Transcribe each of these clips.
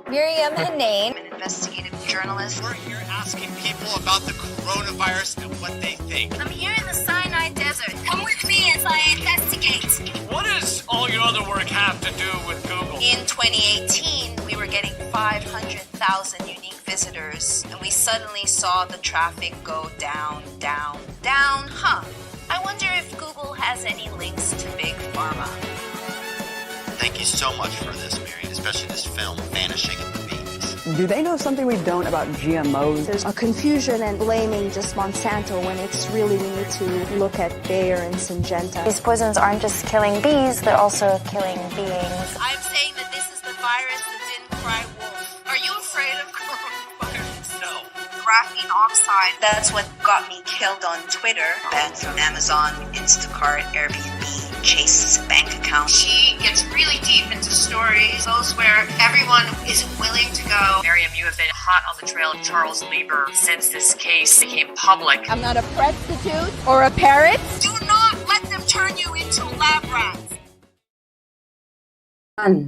Maryam Henein, an investigative journalist. We're here asking people about the coronavirus and what they think. I'm here in the Sinai Desert. Come with me as I investigate. What does all your other work have to do with Google? In 2018, we were getting 500,000 unique visitors, and we suddenly saw the traffic go down. I wonder if Google has any links to Big Pharma. Thank you so much for this, Maryam, especially this film, Vanishing of the Babies. Do they know something we don't about GMOs? There's a confusion and blaming just Monsanto when it's really we need to look at Bayer and Syngenta. These poisons aren't just killing bees, they're also killing beings. I'm saying that this is the virus that didn't cry wolf. Are you afraid of coronavirus? No. Graphene oxide, that's what got me killed on Twitter. Banned from Amazon, Instacart, Airbnb, Chase's bank account. She gets really deep into stories, those where everyone is willing to go. Maryam, you have been hot on the trail of Charles Lieber since this case became public. I'm not a prostitute or a parrot. Do not let them turn you into lab rats. I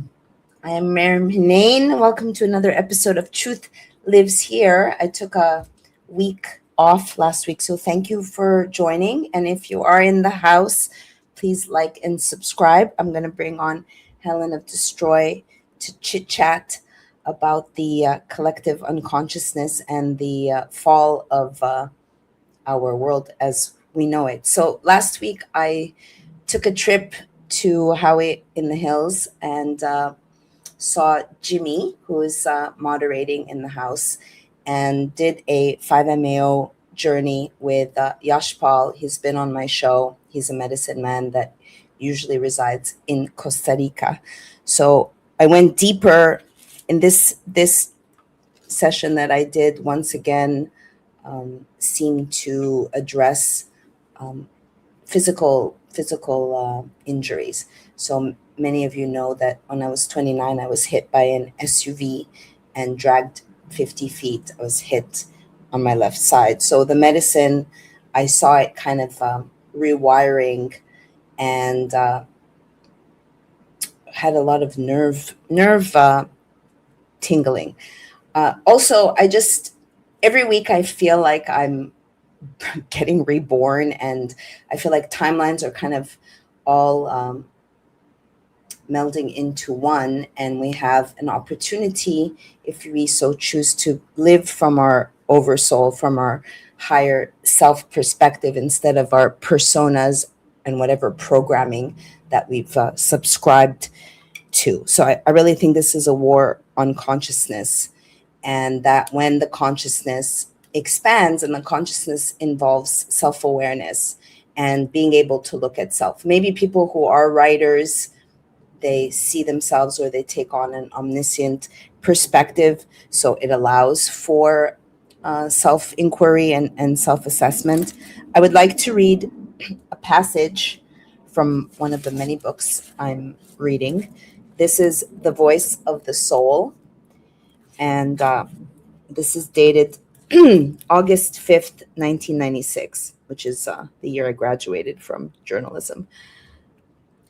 am Maryam Henein. Welcome to another episode of Truth Lives Here. I took a week off last week, so thank you for joining. And if you are in the house, please like and subscribe. I'm going to bring on Helen of desTroy to chit-chat about the collective unconsciousness and the fall of our world as we know it. So last week, I took a trip to Howie in the Hills and saw Jimmy, who is moderating in the house, and did a 5MEO journey with Yashpal. He's been on my show. He's a medicine man that usually resides in Costa Rica. So I went deeper in this session that I did. Once again, seemed to address physical injuries. So many of you know that when I was 29, I was hit by an SUV and dragged 50 feet. I was hit on my left side. So the medicine, I saw it kind of rewiring and had a lot of nerve tingling. Also, every week I feel like I'm getting reborn, and I feel like timelines are kind of all melding into one, and we have an opportunity, if we so choose, to live from our oversoul, from our higher self perspective, instead of our personas and whatever programming that we've subscribed to. So I really think this is a war on consciousness, and that when the consciousness expands, and the consciousness involves self-awareness and being able to look at self. Maybe people who are writers, they see themselves, or they take on an omniscient perspective. So it allows for self-inquiry and self-assessment. I would like to read a passage from one of the many books I'm reading. This is The Voice of the Soul. And this is dated August 5th, 1996, which is the year I graduated from journalism.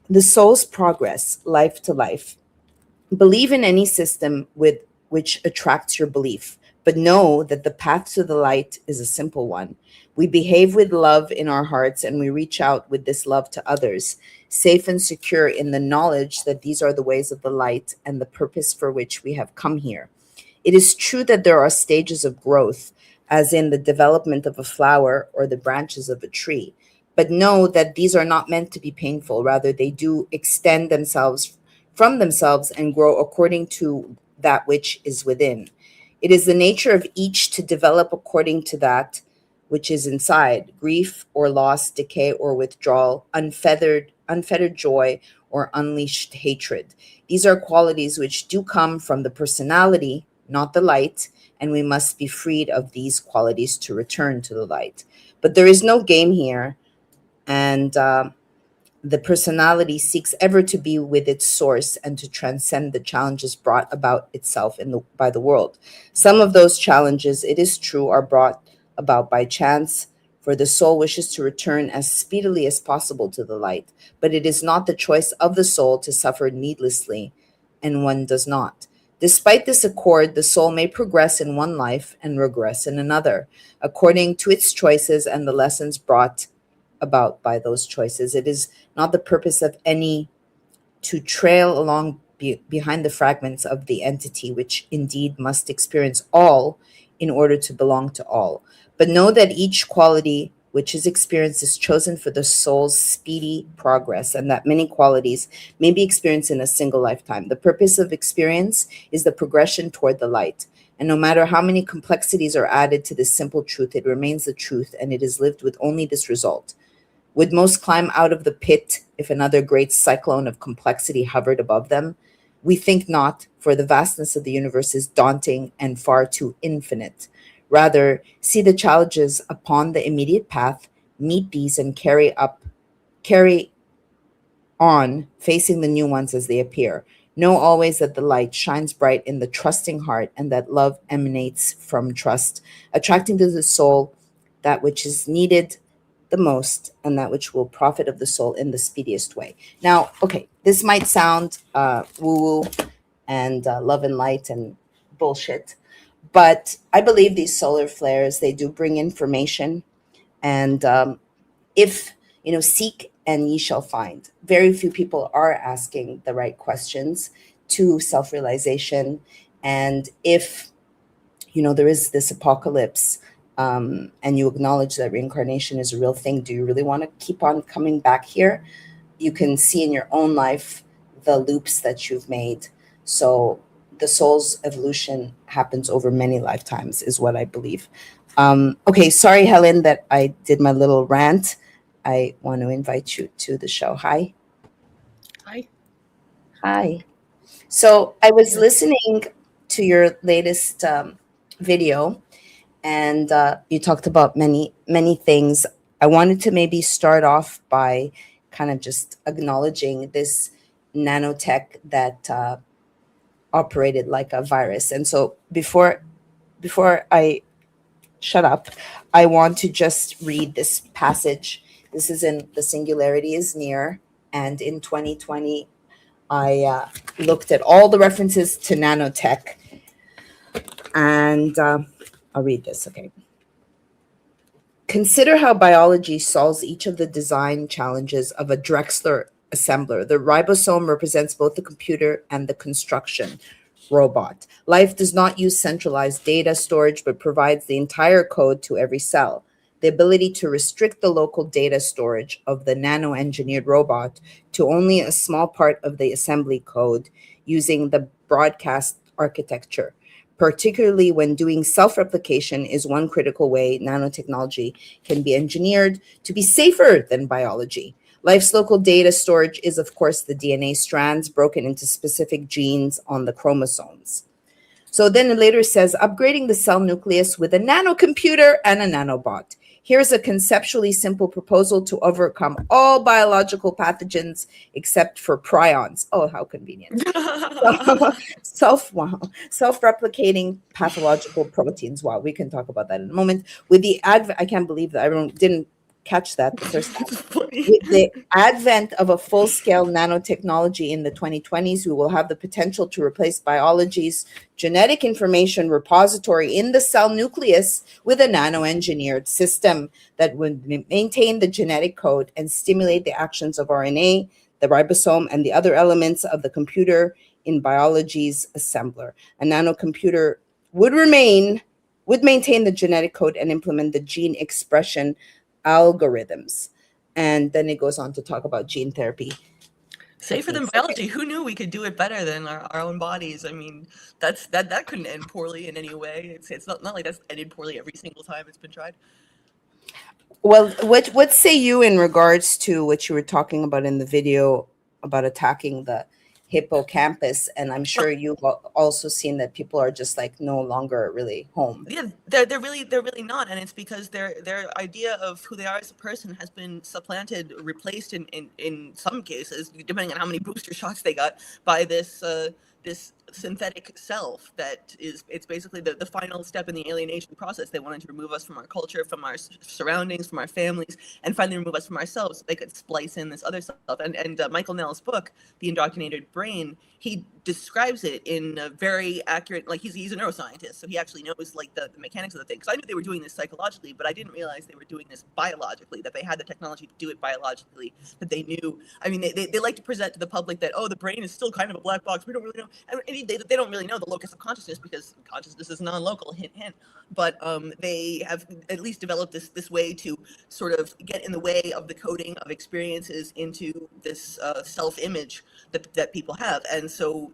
The soul's progress, life to life. Believe in any system with which attracts your belief, but know that the path to the light is a simple one. We behave with love in our hearts, and we reach out with this love to others, safe and secure in the knowledge that these are the ways of the light and the purpose for which we have come here. It is true that there are stages of growth, as in the development of a flower or the branches of a tree. But know that these are not meant to be painful. Rather, they do extend themselves from themselves and grow according to that which is within. It is the nature of each to develop according to that which is inside: grief or loss, decay or withdrawal, unfettered joy or unleashed hatred. These are qualities which do come from the personality, not the light, and we must be freed of these qualities to return to the light. But there is no game here, and the personality seeks ever to be with its source and to transcend the challenges brought about itself by the world. Some of those challenges, it is true, are brought about by chance, for the soul wishes to return as speedily as possible to the light. But it is not the choice of the soul to suffer needlessly, and one does not. Despite this accord, the soul may progress in one life and regress in another, according to its choices and the lessons brought about by those choices. It is not the purpose of any to trail along behind the fragments of the entity, which indeed must experience all in order to belong to all. But know that each quality which is experienced is chosen for the soul's speedy progress, and that many qualities may be experienced in a single lifetime. The purpose of experience is the progression toward the light. And no matter how many complexities are added to this simple truth, it remains the truth, and it is lived with only this result. Would most climb out of the pit if another great cyclone of complexity hovered above them? We think not, for the vastness of the universe is daunting and far too infinite. Rather, see the challenges upon the immediate path, meet these, and carry on, facing the new ones as they appear. Know always that the light shines bright in the trusting heart, and that love emanates from trust, attracting to the soul that which is needed the most and that which will profit of the soul in the speediest way. Now, okay, this might sound woo-woo and love and light and bullshit, but I believe these solar flares, they do bring information. And if, seek and ye shall find. Very few people are asking the right questions to self-realization. And if, there is this apocalypse, and you acknowledge that reincarnation is a real thing, do you really want to keep on coming back here? You can see in your own life the loops that you've made. So the soul's evolution happens over many lifetimes, is what I believe. Okay, sorry, Helen, that I did my little rant. I want to invite you to the show. Hi. Hi. Hi. So I was listening to your latest video, and you talked about many, many things. I wanted to maybe start off by kind of just acknowledging this nanotech that operated like a virus. And so before I shut up, I want to just read this passage. This is in The Singularity is Near. And in 2020, I looked at all the references to nanotech. And I'll read this, okay. Consider how biology solves each of the design challenges of a Drexler assembler. The ribosome represents both the computer and the construction robot. Life does not use centralized data storage, but provides the entire code to every cell. The ability to restrict the local data storage of the nano-engineered robot to only a small part of the assembly code using the broadcast architecture, particularly when doing self-replication, is one critical way nanotechnology can be engineered to be safer than biology. Life's local data storage is, of course, the DNA strands broken into specific genes on the chromosomes. So then it later says, upgrading the cell nucleus with a nanocomputer and a nanobot. Here's a conceptually simple proposal to overcome all biological pathogens except for prions. Oh, how convenient. Self-replicating pathological proteins. Wow, we can talk about that in a moment. With the I can't believe that everyone didn't catch that the first time. With the advent of a full-scale nanotechnology in the 2020s, we will have the potential to replace biology's genetic information repository in the cell nucleus with a nano-engineered system that would maintain the genetic code and stimulate the actions of RNA, the ribosome, and the other elements of the computer in biology's assembler. A nanocomputer would maintain the genetic code and implement the gene expression algorithms. And then it goes on to talk about gene therapy. Safer than biology. Who knew we could do it better than our own bodies? I mean, that couldn't end poorly in any way. It's not like that's ended poorly every single time it's been tried. Well, what say you in regards to what you were talking about in the video about attacking the hippocampus? And I'm sure you've also seen that people are just like no longer really home. Yeah, they're really not, and it's because their idea of who they are as a person has been supplanted, replaced in some cases, depending on how many booster shots they got, by this this synthetic self that it's basically the final step in the alienation process. They wanted to remove us from our culture, from our surroundings, from our families, and finally remove us from ourselves so they could splice in this other self. And Michael Nell's book, The Indoctrinated Brain, he describes it in a very accurate, like he's a neuroscientist, so he actually knows like the mechanics of the thing. Because I knew they were doing this psychologically, but I didn't realize they were doing this biologically, that they had the technology to do it biologically, that they knew. I mean, they like to present to the public that, oh, the brain is still kind of a black box. We don't really know. And they don't really know the locus of consciousness because consciousness is non-local, hint, hint. But they have at least developed this way to sort of get in the way of the coding of experiences into this self-image that people have. And so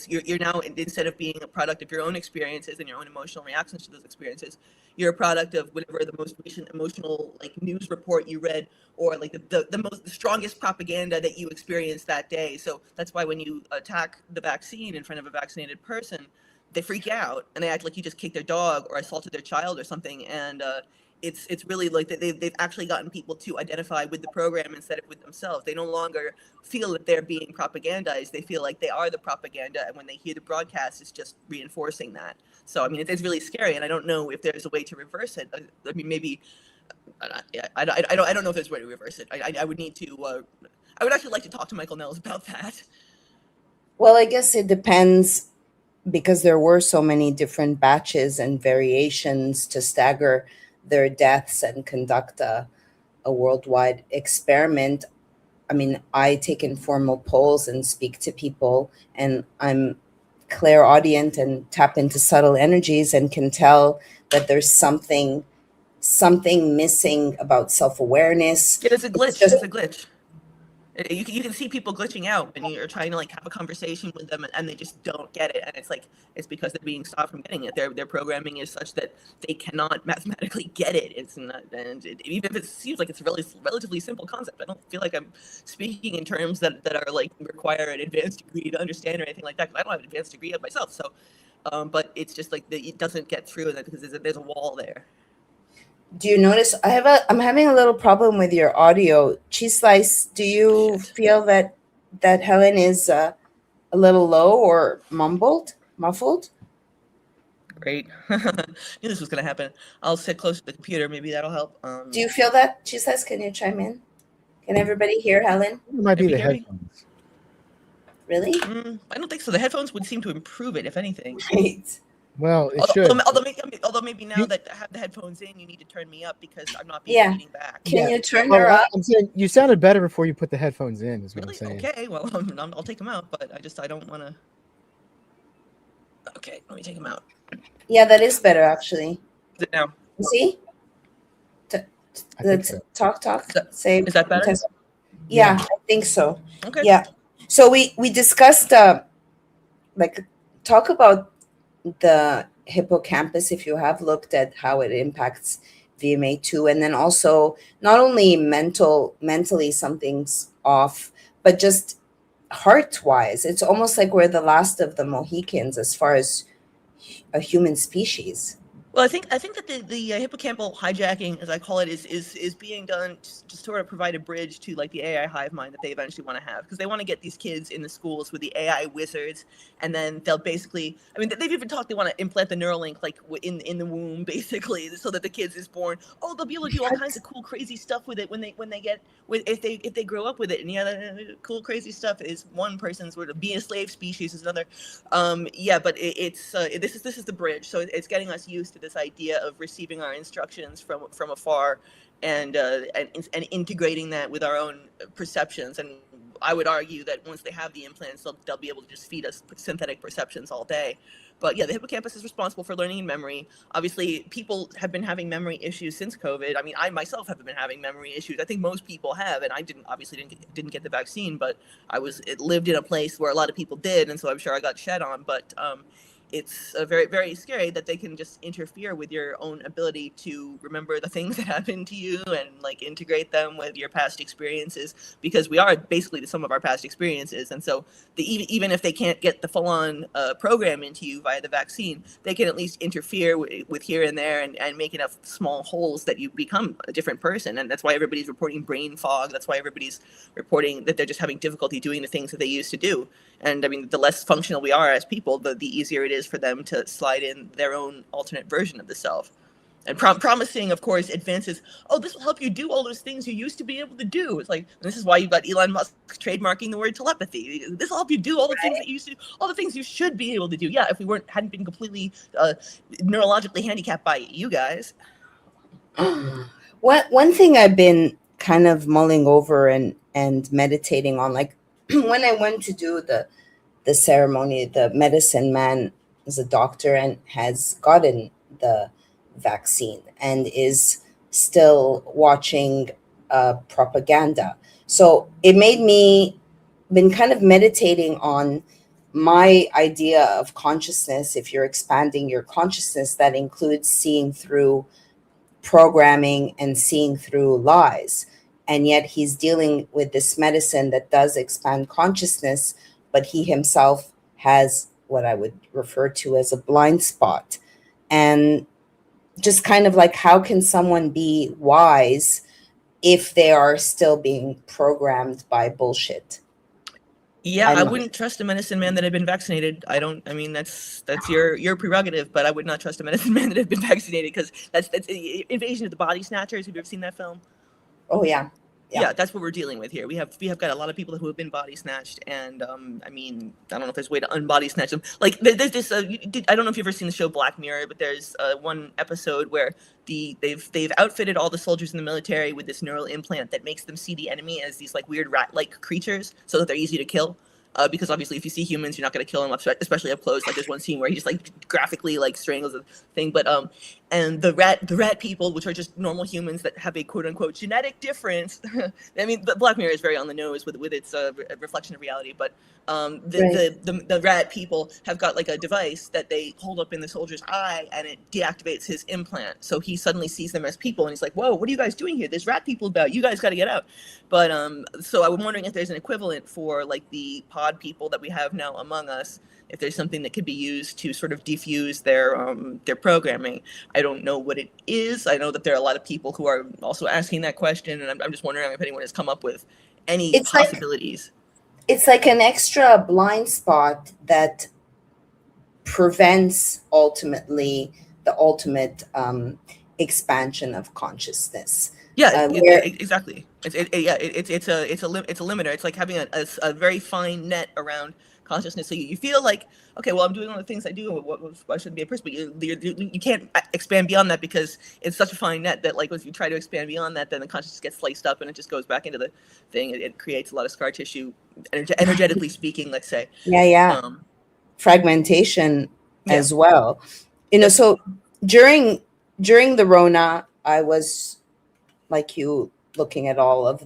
you're now, instead of being a product of your own experiences and your own emotional reactions to those experiences, you're a product of whatever the most recent emotional like news report you read, or like the strongest propaganda that you experienced that day. So that's why when you attack the vaccine in front of a vaccinated person, they freak out and they act like you just kicked their dog or assaulted their child or something. And it's really like they've actually gotten people to identify with the program instead of with themselves. They no longer feel that they're being propagandized. They feel like they are the propaganda, and when they hear the broadcast, it's just reinforcing that. So I mean, it's really scary, and I don't know if there's a way to reverse it. I mean, maybe I don't know if there's a way to reverse it. I would need to. I would actually like to talk to Michael Nels about that. Well, I guess it depends, because there were so many different batches and variations to stagger their deaths and conduct a worldwide experiment. I mean, I take informal polls and speak to people, and I'm clairaudient and tap into subtle energies and can tell that there's something missing about self-awareness. Yeah, it's a glitch. It's a glitch. You can see people glitching out when you're trying to like have a conversation with them, and they just don't get it. And it's because they're being stopped from getting it. Their programming is such that they cannot mathematically get it. It's not, even if it seems like it's a relatively simple concept, I don't feel like I'm speaking in terms that are like require an advanced degree to understand or anything like that. Because I don't have an advanced degree of myself. So, but it's just like it doesn't get through that because there's a wall there. Do you notice I'm having a little problem with your audio? Cheese Slice, do you feel that Helen is a little low or muffled? Great. Knew this was going to happen. I'll sit close to the computer. Maybe that'll help. Do you feel that? Cheese Slice, can you chime in? Can everybody hear Helen? It might be the headphones. Really? I don't think so. The headphones would seem to improve it, if anything. Right. Well, it should. Although maybe now that I have the headphones in, you need to turn me up because I'm not being reading back. Can you turn her up? I'm saying you sounded better before you put the headphones in. Is what Really? I'm saying. Okay. Well, I'll take them out, but I don't want to. Okay, let me take them out. Yeah, that is better actually. Is it now? See? So. Talk. Say. Is that better? Yeah, I think so. Okay. Yeah. So we discussed talk about the hippocampus, if you have looked at how it impacts VMA2, and then also not only mentally something's off, but just heart-wise. It's almost like we're the last of the Mohicans as far as a human species. Well, I think that the hippocampal hijacking, as I call it, is being done to sort of provide a bridge to like the AI hive mind that they eventually want to have, because they want to get these kids in the schools with the AI wizards, and then they'll basically, I mean, they've even talked they want to implant the Neuralink like in the womb, basically, so that the kids is born. Oh, they'll be able to do all kinds of cool, crazy stuff with it when they get if they grow up with it. And yeah, the cool, crazy stuff is one person's sort of being a slave species is another. Yeah, but this is the bridge, so it's getting us used to this idea of receiving our instructions from afar, and integrating that with our own perceptions. And I would argue that once they have the implants, they'll be able to just feed us synthetic perceptions all day. But yeah, the hippocampus is responsible for learning and memory. Obviously, people have been having memory issues since COVID. I mean, I myself have been having memory issues. I think most people have, and I didn't get the vaccine, but it lived in a place where a lot of people did, and so I'm sure I got shed on. But it's very, very scary that they can just interfere with your own ability to remember the things that happened to you and like integrate them with your past experiences, because we are basically the sum of our past experiences. And so even if they can't get the full-on program into you via the vaccine, they can at least interfere with here and there and make enough small holes that you become a different person. And that's why everybody's reporting brain fog. That's why everybody's reporting that they're just having difficulty doing the things that they used to do. And I mean, the less functional we are as people, the easier it is for them to slide in their own alternate version of the self. And promising, of course, advances. Oh, this will help you do all those things you used to be able to do. It's like, this is why you've got Elon Musk trademarking the word telepathy. This will help you do all the things that you used to do, all the things you should be able to do. Yeah, if we hadn't been completely neurologically handicapped by you guys. One thing I've been kind of mulling over and meditating on, like when I went to do the ceremony, the medicine man is a doctor and has gotten the vaccine and is still watching propaganda. So it made me been kind of meditating on my idea of consciousness. If you're expanding your consciousness, that includes seeing through programming and seeing through lies. And yet he's dealing with this medicine that does expand consciousness, but he himself has what I would refer to as a blind spot. And just kind of like, how can someone be wise if they are still being programmed by bullshit? Yeah, I wouldn't trust a medicine man that had been vaccinated. I mean, that's your prerogative, but I would not trust a medicine man that had been vaccinated, because that's Invasion of the Body Snatchers. Have you ever seen that film? Oh, yeah. Yeah, that's what we're dealing with here. We have got a lot of people who have been body snatched, and I mean, I don't know if there's a way to unbody snatch them. Like there's this. I don't know if you've ever seen the show Black Mirror, but there's one episode where they've outfitted all the soldiers in the military with this neural implant that makes them see the enemy as these like weird rat-like creatures, so that they're easy to kill. Because obviously, if you see humans, you're not going to kill them, especially up close. Like there's one scene where he just like graphically like strangles a thing. But and the rat people, which are just normal humans that have a quote unquote genetic difference. I mean, the Black Mirror is very on the nose with its reflection of reality. But the rat people have got like a device that they hold up in the soldier's eye, and it deactivates his implant. So he suddenly sees them as people, and he's like, "Whoa, what are you guys doing here? There's rat people about. You guys got to get out." But so I'm wondering if there's an equivalent for like the pod people that we have now among us, if there's something that could be used to sort of defuse their programming. I don't know what it is. I know that there are a lot of people who are also asking that question, and I'm just wondering if anyone has come up with any possibilities. It's like an extra blind spot that prevents ultimately the ultimate expansion of consciousness. Yeah, exactly. It's a limiter. It's like having a very fine net around consciousness. So you feel like, okay, well, I'm doing all the things I do. I shouldn't be a person, but you can't expand beyond that, because it's such a fine net that like if you try to expand beyond that, then the consciousness gets sliced up and it just goes back into the thing. It creates a lot of scar tissue, energetically speaking, let's say. Yeah. Fragmentation as well. So during the Rona, I was like you, looking at all of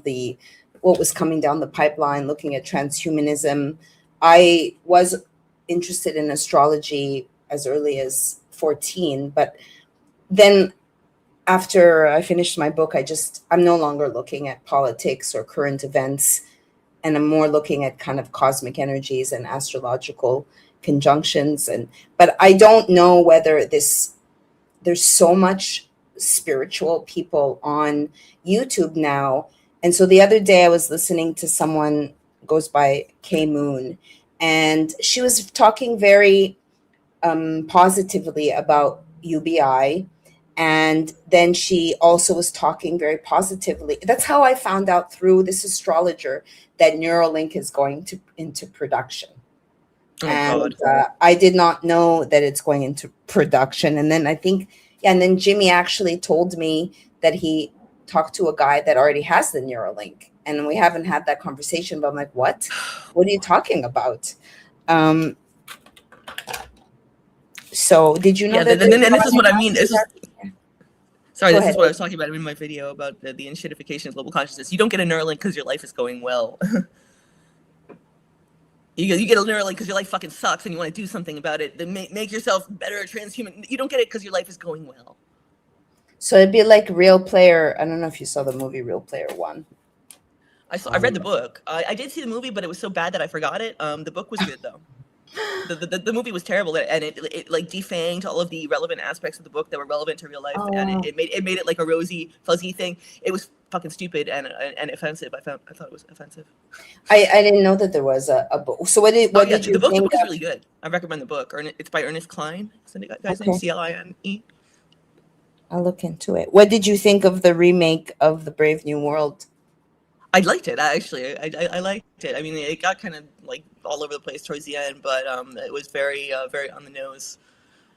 what was coming down the pipeline, looking at transhumanism. I was interested in astrology as early as 14, but then after I finished my book, I'm no longer looking at politics or current events, and I'm more looking at kind of cosmic energies and astrological conjunctions. But I don't know whether this there's so much spiritual people on YouTube now. And so the other day I was listening to someone, goes by K Moon, and she was talking very positively about UBI. And then she also was talking very positively. That's how I found out through this astrologer that Neuralink is going into production. And I did not know that it's going into production. And then I think, and then Jimmy actually told me that he talked to a guy that already has the Neuralink. And we haven't had that conversation, but I'm like, what? What are you talking about? So did you know that? And this is what I mean. Sorry, This is what I was talking about in my video about the enshittification of global consciousness. You don't get a Neuralink because your life is going well. You get a Neuralink because your life fucking sucks and you want to do something about it. Then make yourself better, transhuman. You don't get it because your life is going well. So it'd be like Real Player. I don't know if you saw the movie Real Player 1. I read the book. I did see the movie, but it was so bad that I forgot it. The book was good though. The movie was terrible, and it like defanged all of the relevant aspects of the book that were relevant to real life, and it made it like a rosy, fuzzy thing. It was fucking stupid and offensive. I thought it was offensive. I didn't know that there was a book. So what did you the book think? The book is really good. I recommend the book. It's by Ernest Cline. Is the guy's name Cline? I'll look into it. What did you think of the remake of The Brave New World? I liked it, actually. I liked it. I mean, it got kind of like all over the place towards the end, but it was very very on the nose.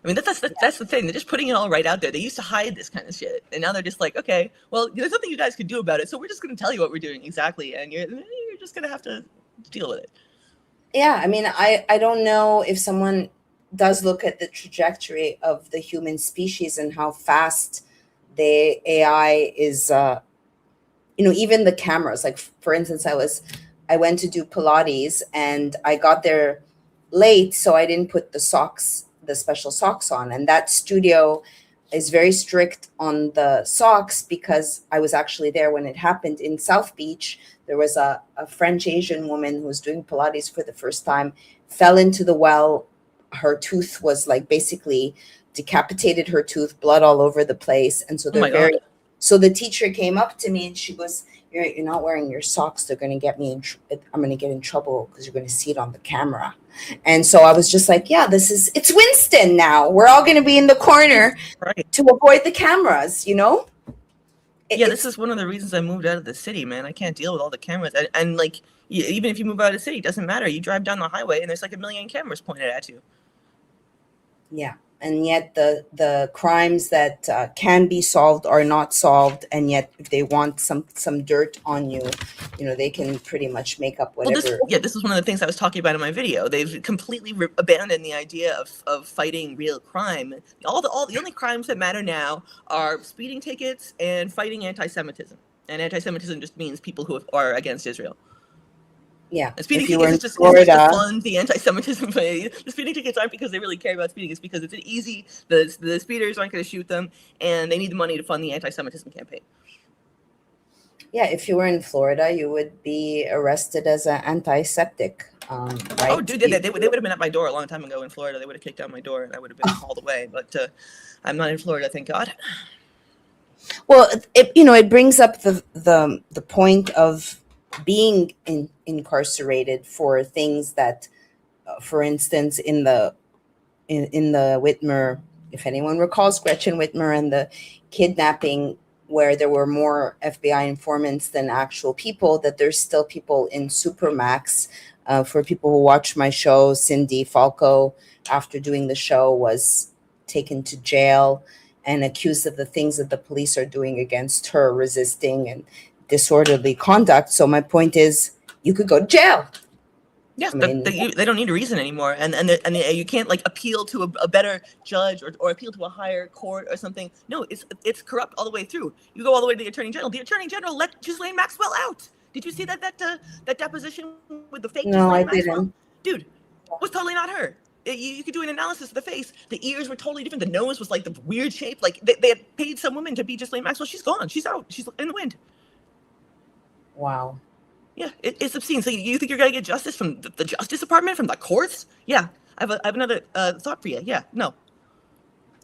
I mean, that's the thing. They're just putting it all right out there. They used to hide this kind of shit, and now they're just like, okay, well, there's nothing you guys could do about it, so we're just going to tell you what we're doing exactly, and you're just going to have to deal with it. Yeah, I mean, I don't know if someone does look at the trajectory of the human species and how fast the AI is. Even the cameras, like for instance, I went to do Pilates and I got there late, so I didn't put the special socks on. And that studio is very strict on the socks because I was actually there when it happened in South Beach. There was a French Asian woman who was doing Pilates for the first time, fell into the well. Her tooth was like basically decapitated, her tooth, blood all over the place. And so they're So the teacher came up to me and she goes, you're not wearing your socks. They're going to get me I'm going to get in trouble because you're going to see it on the camera. And so I was just like, yeah, it's Winston now. We're all going to be in the corner to avoid the cameras, This is one of the reasons I moved out of the city, man. I can't deal with all the cameras. And like, even if you move out of the city, it doesn't matter. You drive down the highway and there's like a million cameras pointed at you. Yeah. And yet the crimes that can be solved are not solved. And yet if they want some dirt on you, they can pretty much make up whatever. Well, this is one of the things I was talking about in my video. They've completely abandoned the idea of fighting real crime. The only crimes that matter now are speeding tickets and fighting anti-Semitism. And anti-Semitism just means people who are against Israel. Yeah, the speeding tickets is just to fund the anti-Semitism. The speeding tickets aren't because they really care about speeding. It's because it's easy. The speeders aren't going to shoot them, and they need the money to fund the anti-Semitism campaign. Yeah, if you were in Florida, you would be arrested as an anti-Septic. Right? Oh, dude, they would have been at my door a long time ago in Florida. They would have kicked down my door, and I would have been hauled away. But I'm not in Florida, thank God. Well, it brings up the point of being incarcerated for things that, for instance, in the Whitmer, if anyone recalls Gretchen Whitmer and the kidnapping, where there were more FBI informants than actual people, that there's still people in Supermax. For people who watch my show, Cindy Falco, after doing the show, was taken to jail and accused of the things that the police are doing against her, resisting and disorderly conduct. So my point is, you could go to jail. Yes, they don't need a reason anymore, and you can't like appeal to a better judge or appeal to a higher court or something. No, it's corrupt all the way through. You go all the way to the attorney general. The attorney general let Ghislaine Maxwell out. Did you see that deposition with the fake? No, Ghislaine I didn't. Dude, was totally not her. You could do an analysis of the face. The ears were totally different. The nose was like the weird shape. Like they had paid some woman to be Ghislaine Maxwell. She's gone. She's out. She's in the wind. Wow. Yeah, it's obscene. So you think you're going to get justice from the Justice Department, from the courts? Yeah, I have another thought for you. Yeah, no.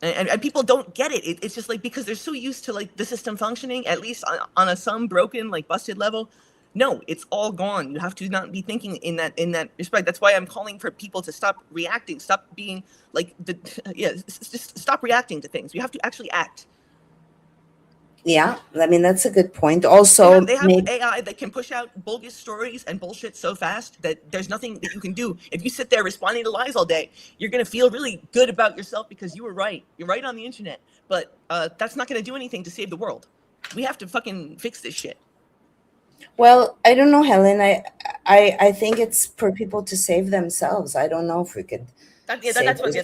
And people don't get it. It's just like, because they're so used to like the system functioning, at least on a some broken, like busted level. No, it's all gone. You have to not be thinking in that respect. That's why I'm calling for people to stop reacting, stop being like just stop reacting to things. You have to actually act. Yeah, I mean, that's a good point. Also, they have AI that can push out bogus stories and bullshit so fast that there's nothing that you can do. If you sit there responding to lies all day, you're going to feel really good about yourself because you were right. You're right on the internet. But that's not going to do anything to save the world. We have to fucking fix this shit. Well, I don't know, Helen. I think it's for people to save themselves. I don't know if we could. That's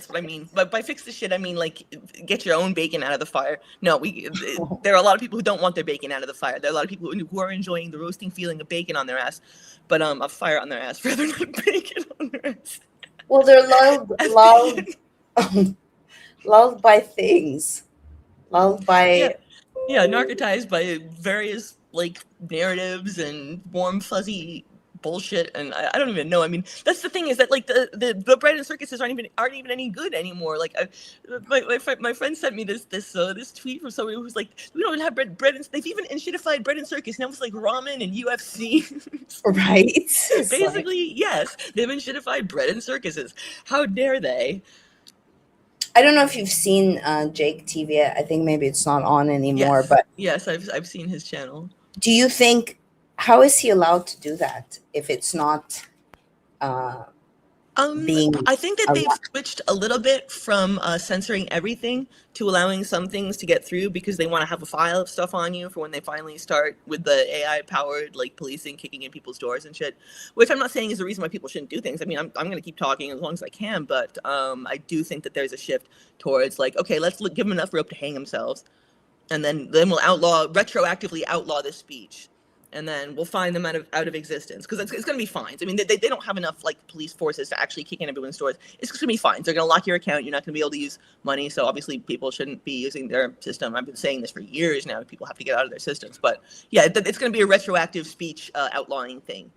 what I mean. But by fix the shit, I mean like get your own bacon out of the fire. No, there are a lot of people who don't want their bacon out of the fire. There are a lot of people who are enjoying the roasting feeling of bacon on their ass, but a fire on their ass rather than bacon on their ass. Well, they're lulled by things, lulled by narcotized by various like narratives and warm fuzzy bullshit, and I don't even know. I mean, that's the thing, is that like the bread and circuses aren't even any good anymore. Like my friend sent me this tweet from somebody who's like, we don't have bread and they've even enshittified bread and circus. Now it's like ramen and UFC. Right. Basically, yes, they've enshittified bread and circuses. How dare they? I don't know if you've seen Jake TV. I think maybe it's not on anymore. Yes. But yes, I've seen his channel. Do you think, how is he allowed to do that if it's not being? I think that they've switched a little bit from censoring everything to allowing some things to get through because they want to have a file of stuff on you for when they finally start with the AI-powered like policing kicking in people's doors and shit. Which I'm not saying is the reason why people shouldn't do things. I mean, I'm going to keep talking as long as I can, but I do think that there's a shift towards like, okay, let's give them enough rope to hang themselves, and then we'll retroactively outlaw this speech. And then we'll find them out of existence, because it's going to be fines. I mean, they don't have enough like police forces to actually kick in everyone's doors. It's going to be fines. They're going to lock your account. You're not going to be able to use money. So obviously, people shouldn't be using their system. I've been saying this for years now. People have to get out of their systems. But yeah, it's going to be a retroactive speech outlawing thing.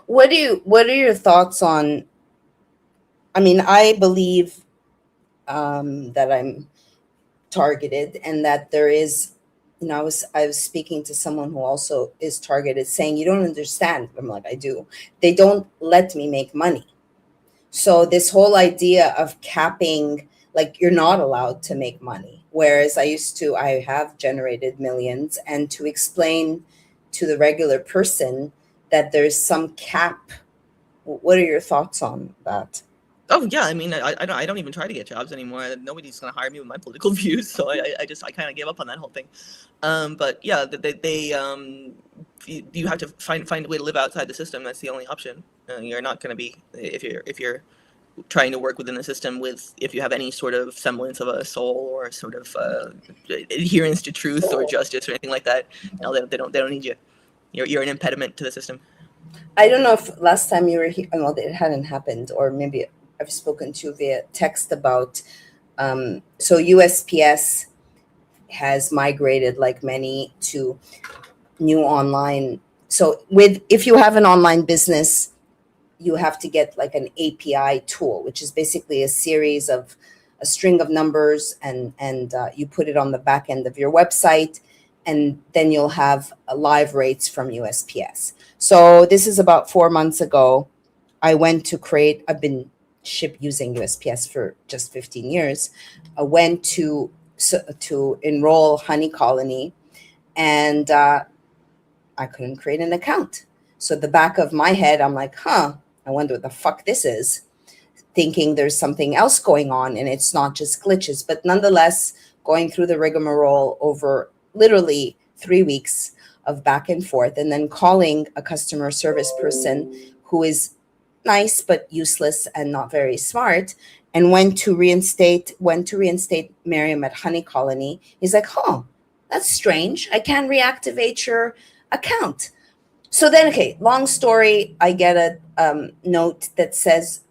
What are your thoughts on? I mean, I believe that I'm targeted, and that there is. You know, I was speaking to someone who also is targeted, saying, you don't understand. I'm like, I do. They don't let me make money. So this whole idea of capping, like you're not allowed to make money. Whereas I have generated millions, and to explain to the regular person that there's some cap. What are your thoughts on that? Oh yeah, I mean, I don't even try to get jobs anymore. Nobody's gonna hire me with my political views, so I kind of gave up on that whole thing. But yeah, you have to find a way to live outside the system. That's the only option. You're not gonna be, if you're trying to work within the system if you have any sort of semblance of a soul or sort of adherence to truth or justice or anything like that. No, they don't need you. You're an impediment to the system. I don't know if last time you were here, well, it hadn't happened, or maybe I've spoken to via text about, so USPS has migrated, like many, to new online. So if you have an online business, you have to get like an API tool, which is basically a string of numbers, and you put it on the back end of your website, and then you'll have live rates from USPS. So this is about 4 months ago. I went to I've been using USPS for just 15 years. I went to enroll Honey Colony, and I couldn't create an account. So the back of my head, I'm like, I wonder what the fuck this is, thinking there's something else going on, and it's not just glitches. But nonetheless, going through the rigmarole over literally 3 weeks of back and forth, and then calling a customer service person who is nice but useless and not very smart, and went to reinstate Maryam at Honey Colony. He's like, that's strange. I can't reactivate your account. So then, okay, long story, I get a note that says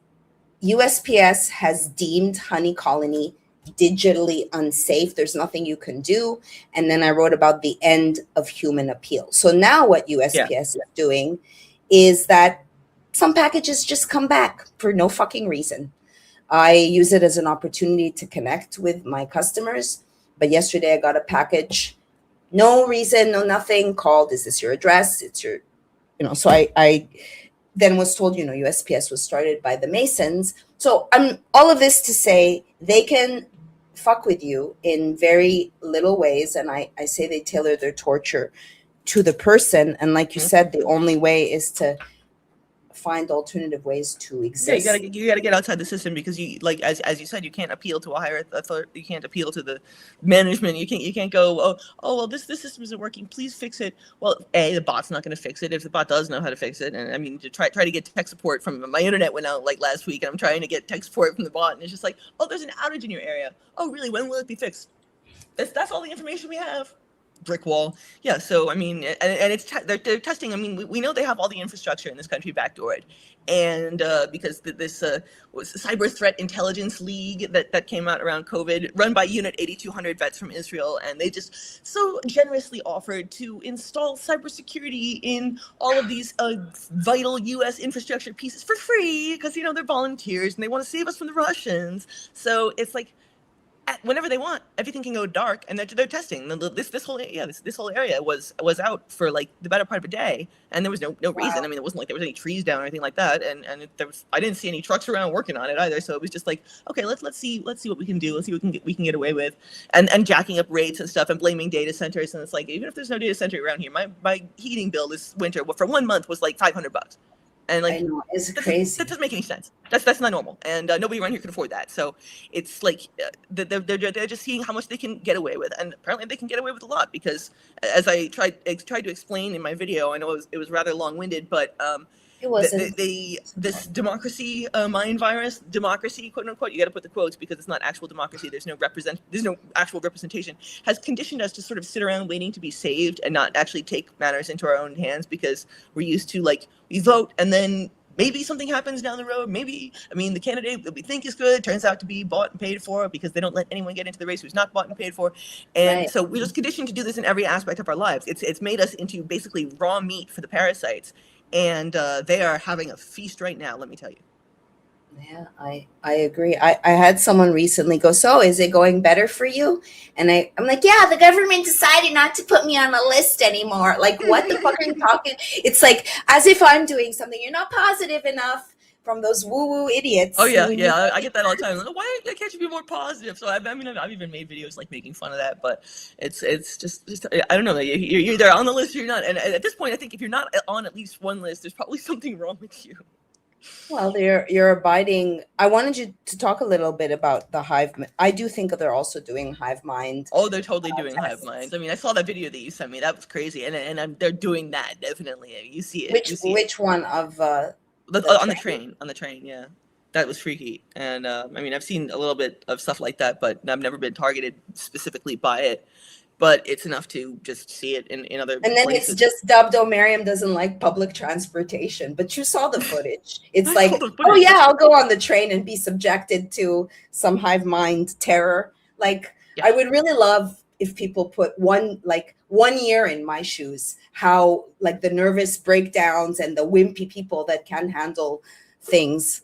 USPS has deemed Honey Colony digitally unsafe. There's nothing you can do. And then I wrote about the end of human appeal. So now what USPS is doing is that some packages just come back for no fucking reason. I use it as an opportunity to connect with my customers. But yesterday I got a package, no reason, no nothing, called, is this your address? It's your, so I then was told, USPS was started by the Masons. So all of this to say they can fuck with you in very little ways. And I say they tailor their torture to the person. And like you said, the only way is to find alternative ways to exist. Yeah, you gotta get outside the system, because you, like, as you said, you can't appeal to a higher authority. You can't appeal to the management. You can't go, oh well, this system isn't working, please fix it. Well, the bot's not going to fix it if the bot does know how to fix it. And I mean, to try to get tech support from, my internet went out like last week, and I'm trying to get tech support from the bot, and it's just like, oh, there's an outage in your area. Oh really? When will it be fixed? That's all the information we have. Brick wall. Yeah, so I mean, and it's they're testing. I mean, we know they have all the infrastructure in this country backdoored, and because this was Cyber Threat Intelligence League that came out around COVID, run by Unit 8200 vets from Israel, and they just so generously offered to install cybersecurity in all of these vital U.S. infrastructure pieces for free, because they're volunteers and they want to save us from the Russians. So it's like, whenever they want, everything can go dark, and they're testing. This whole area was out for like the better part of a day, and there was no reason. I mean, it wasn't like there was any trees down or anything like that, and I didn't see any trucks around working on it either. So it was just like, okay, let's see what we can do. Let's see what we can get away with, and jacking up rates and stuff, and blaming data centers. And it's like, even if there's no data center around here, my heating bill this winter for 1 month was like $500. And like, I know, it's crazy. That doesn't make any sense. That's not normal, and nobody around here can afford that. So it's like they're just seeing how much they can get away with, and apparently they can get away with a lot, because as I tried to explain in my video, I know it was rather long-winded, but it wasn't. This democracy mind virus, democracy, quote unquote, you got to put the quotes because it's not actual democracy. There's no actual representation. Has conditioned us to sort of sit around waiting to be saved and not actually take matters into our own hands, because we're used to, like, we vote and then maybe something happens down the road. Maybe, I mean, the candidate that we think is good turns out to be bought and paid for, because they don't let anyone get into the race who's not bought and paid for. And right. So we're just conditioned to do this in every aspect of our lives. It's made us into basically raw meat for the parasites. And they are having a feast right now, let me tell you. Yeah, I agree. I had someone recently go, so is it going better for you? And I'm like, yeah, the government decided not to put me on a list anymore. Like, what the fuck are you talking? It's like, as if I'm doing something. You're not positive enough, from those woo-woo idiots. Oh, yeah, I get that all the time. Like, why can't you be more positive? So, I've even made videos, like, making fun of that, but it's just I don't know. You're either on the list or you're not. And at this point, I think if you're not on at least one list, there's probably something wrong with you. Well, you're abiding. I wanted you to talk a little bit about the hive. I do think that they're also doing hive mind. Oh, they're totally doing hive mind. I mean, I saw that video that you sent me. That was crazy. And they're doing that, definitely. You see it. Which one of... on the train, yeah, that was freaky. And I mean, I've seen a little bit of stuff like that, but I've never been targeted specifically by it. But it's enough to just see it in other places. And then it's just dubbed, oh, Maryam doesn't like public transportation. But you saw the footage. It's like, oh yeah, I'll go on the train and be subjected to some hive mind terror. Like, yeah. I would really love if people put 1 year in my shoes, how, like, the nervous breakdowns and the wimpy people that can handle things.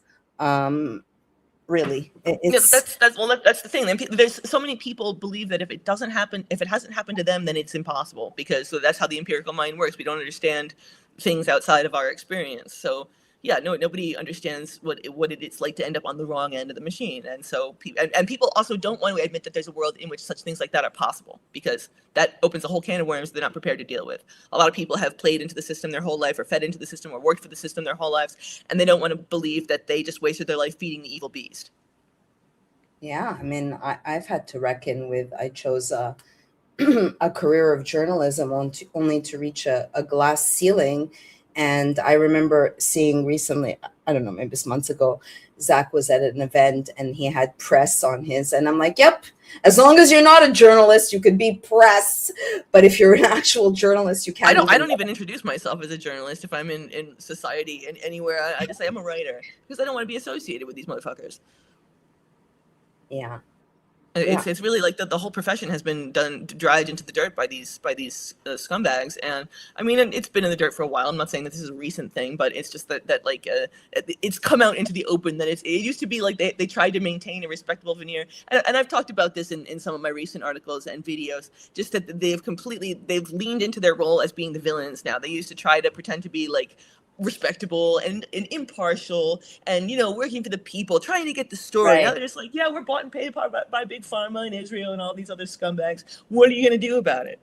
Really, that's the thing. There's so many people believe that if it hasn't happened to them, then it's impossible, because that's how the empirical mind works. We don't understand things outside of our experience. So yeah, nobody understands what it's like to end up on the wrong end of the machine. And so people also don't want to admit that there's a world in which such things like that are possible, because that opens a whole can of worms they're not prepared to deal with. A lot of people have played into the system their whole life, or fed into the system, or worked for the system their whole lives, and they don't want to believe that they just wasted their life feeding the evil beast. Yeah, I mean, I've had to reckon with, I chose a career of journalism only to reach a glass ceiling. And I remember seeing recently, I don't know, maybe some months ago, Zach was at an event and he had press on his, and I'm like, yep, as long as you're not a journalist, you could be press. But if you're an actual journalist, you can't. I don't even introduce myself as a journalist if I'm in society and anywhere. I just say I'm a writer, because I don't want to be associated with these motherfuckers. Yeah. It's really like the whole profession has been dragged into the dirt by these scumbags, and I mean it's been in the dirt for a while. I'm not saying that this is a recent thing, but it's just that it's come out into the open that it used to be like they tried to maintain a respectable veneer, and I've talked about this in some of my recent articles and videos. Just that they've leaned into their role as being the villains now. They used to try to pretend to be like respectable and impartial and working for the people, trying to get the story. Right. Now they're just like, yeah, we're bought and paid by big pharma in Israel and all these other scumbags. What are you going to do about it?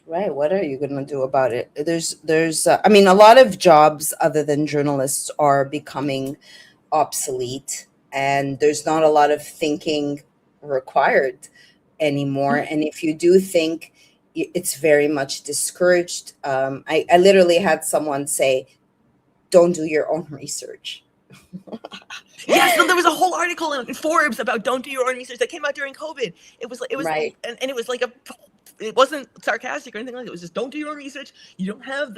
Right. What are you going to do about it? There's I mean, a lot of jobs other than journalists are becoming obsolete, and there's not a lot of thinking required anymore. And if you do think, it's very much discouraged. I literally had someone say, don't do your own research. Yes, no, there was a whole article in Forbes about don't do your own research that came out during COVID. It was Right. and it was like it wasn't sarcastic or anything like that. It was just don't do your own research. You don't have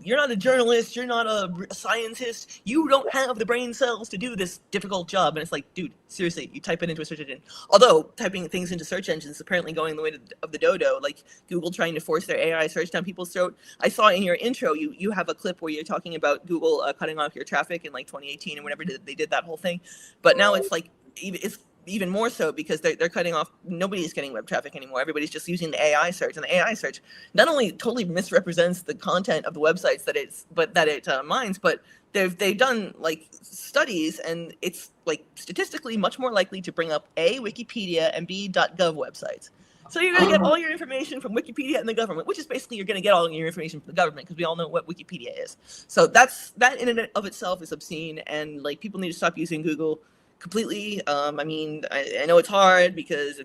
you're not a journalist, you're not a scientist, you don't have the brain cells to do this difficult job. And it's like, dude, seriously, you type it into a search engine. Although typing things into search engines is apparently going the way of the dodo, like Google trying to force their AI search down people's throat. I saw in your intro you have a clip where you're talking about Google cutting off your traffic in like 2018 or whenever they did that whole thing. But now it's like it's even more so because they're cutting off. Nobody's getting web traffic anymore. Everybody's just using the AI search, and the AI search not only totally misrepresents the content of the websites that it mines, but they've done like studies, and it's like statistically much more likely to bring up A, Wikipedia, and B, .gov websites. So you're going to get all your information from Wikipedia and the government, which is basically you're going to get all your information from the government because we all know what Wikipedia is. So that in and of itself is obscene, and like people need to stop using Google completely. I mean, I know it's hard because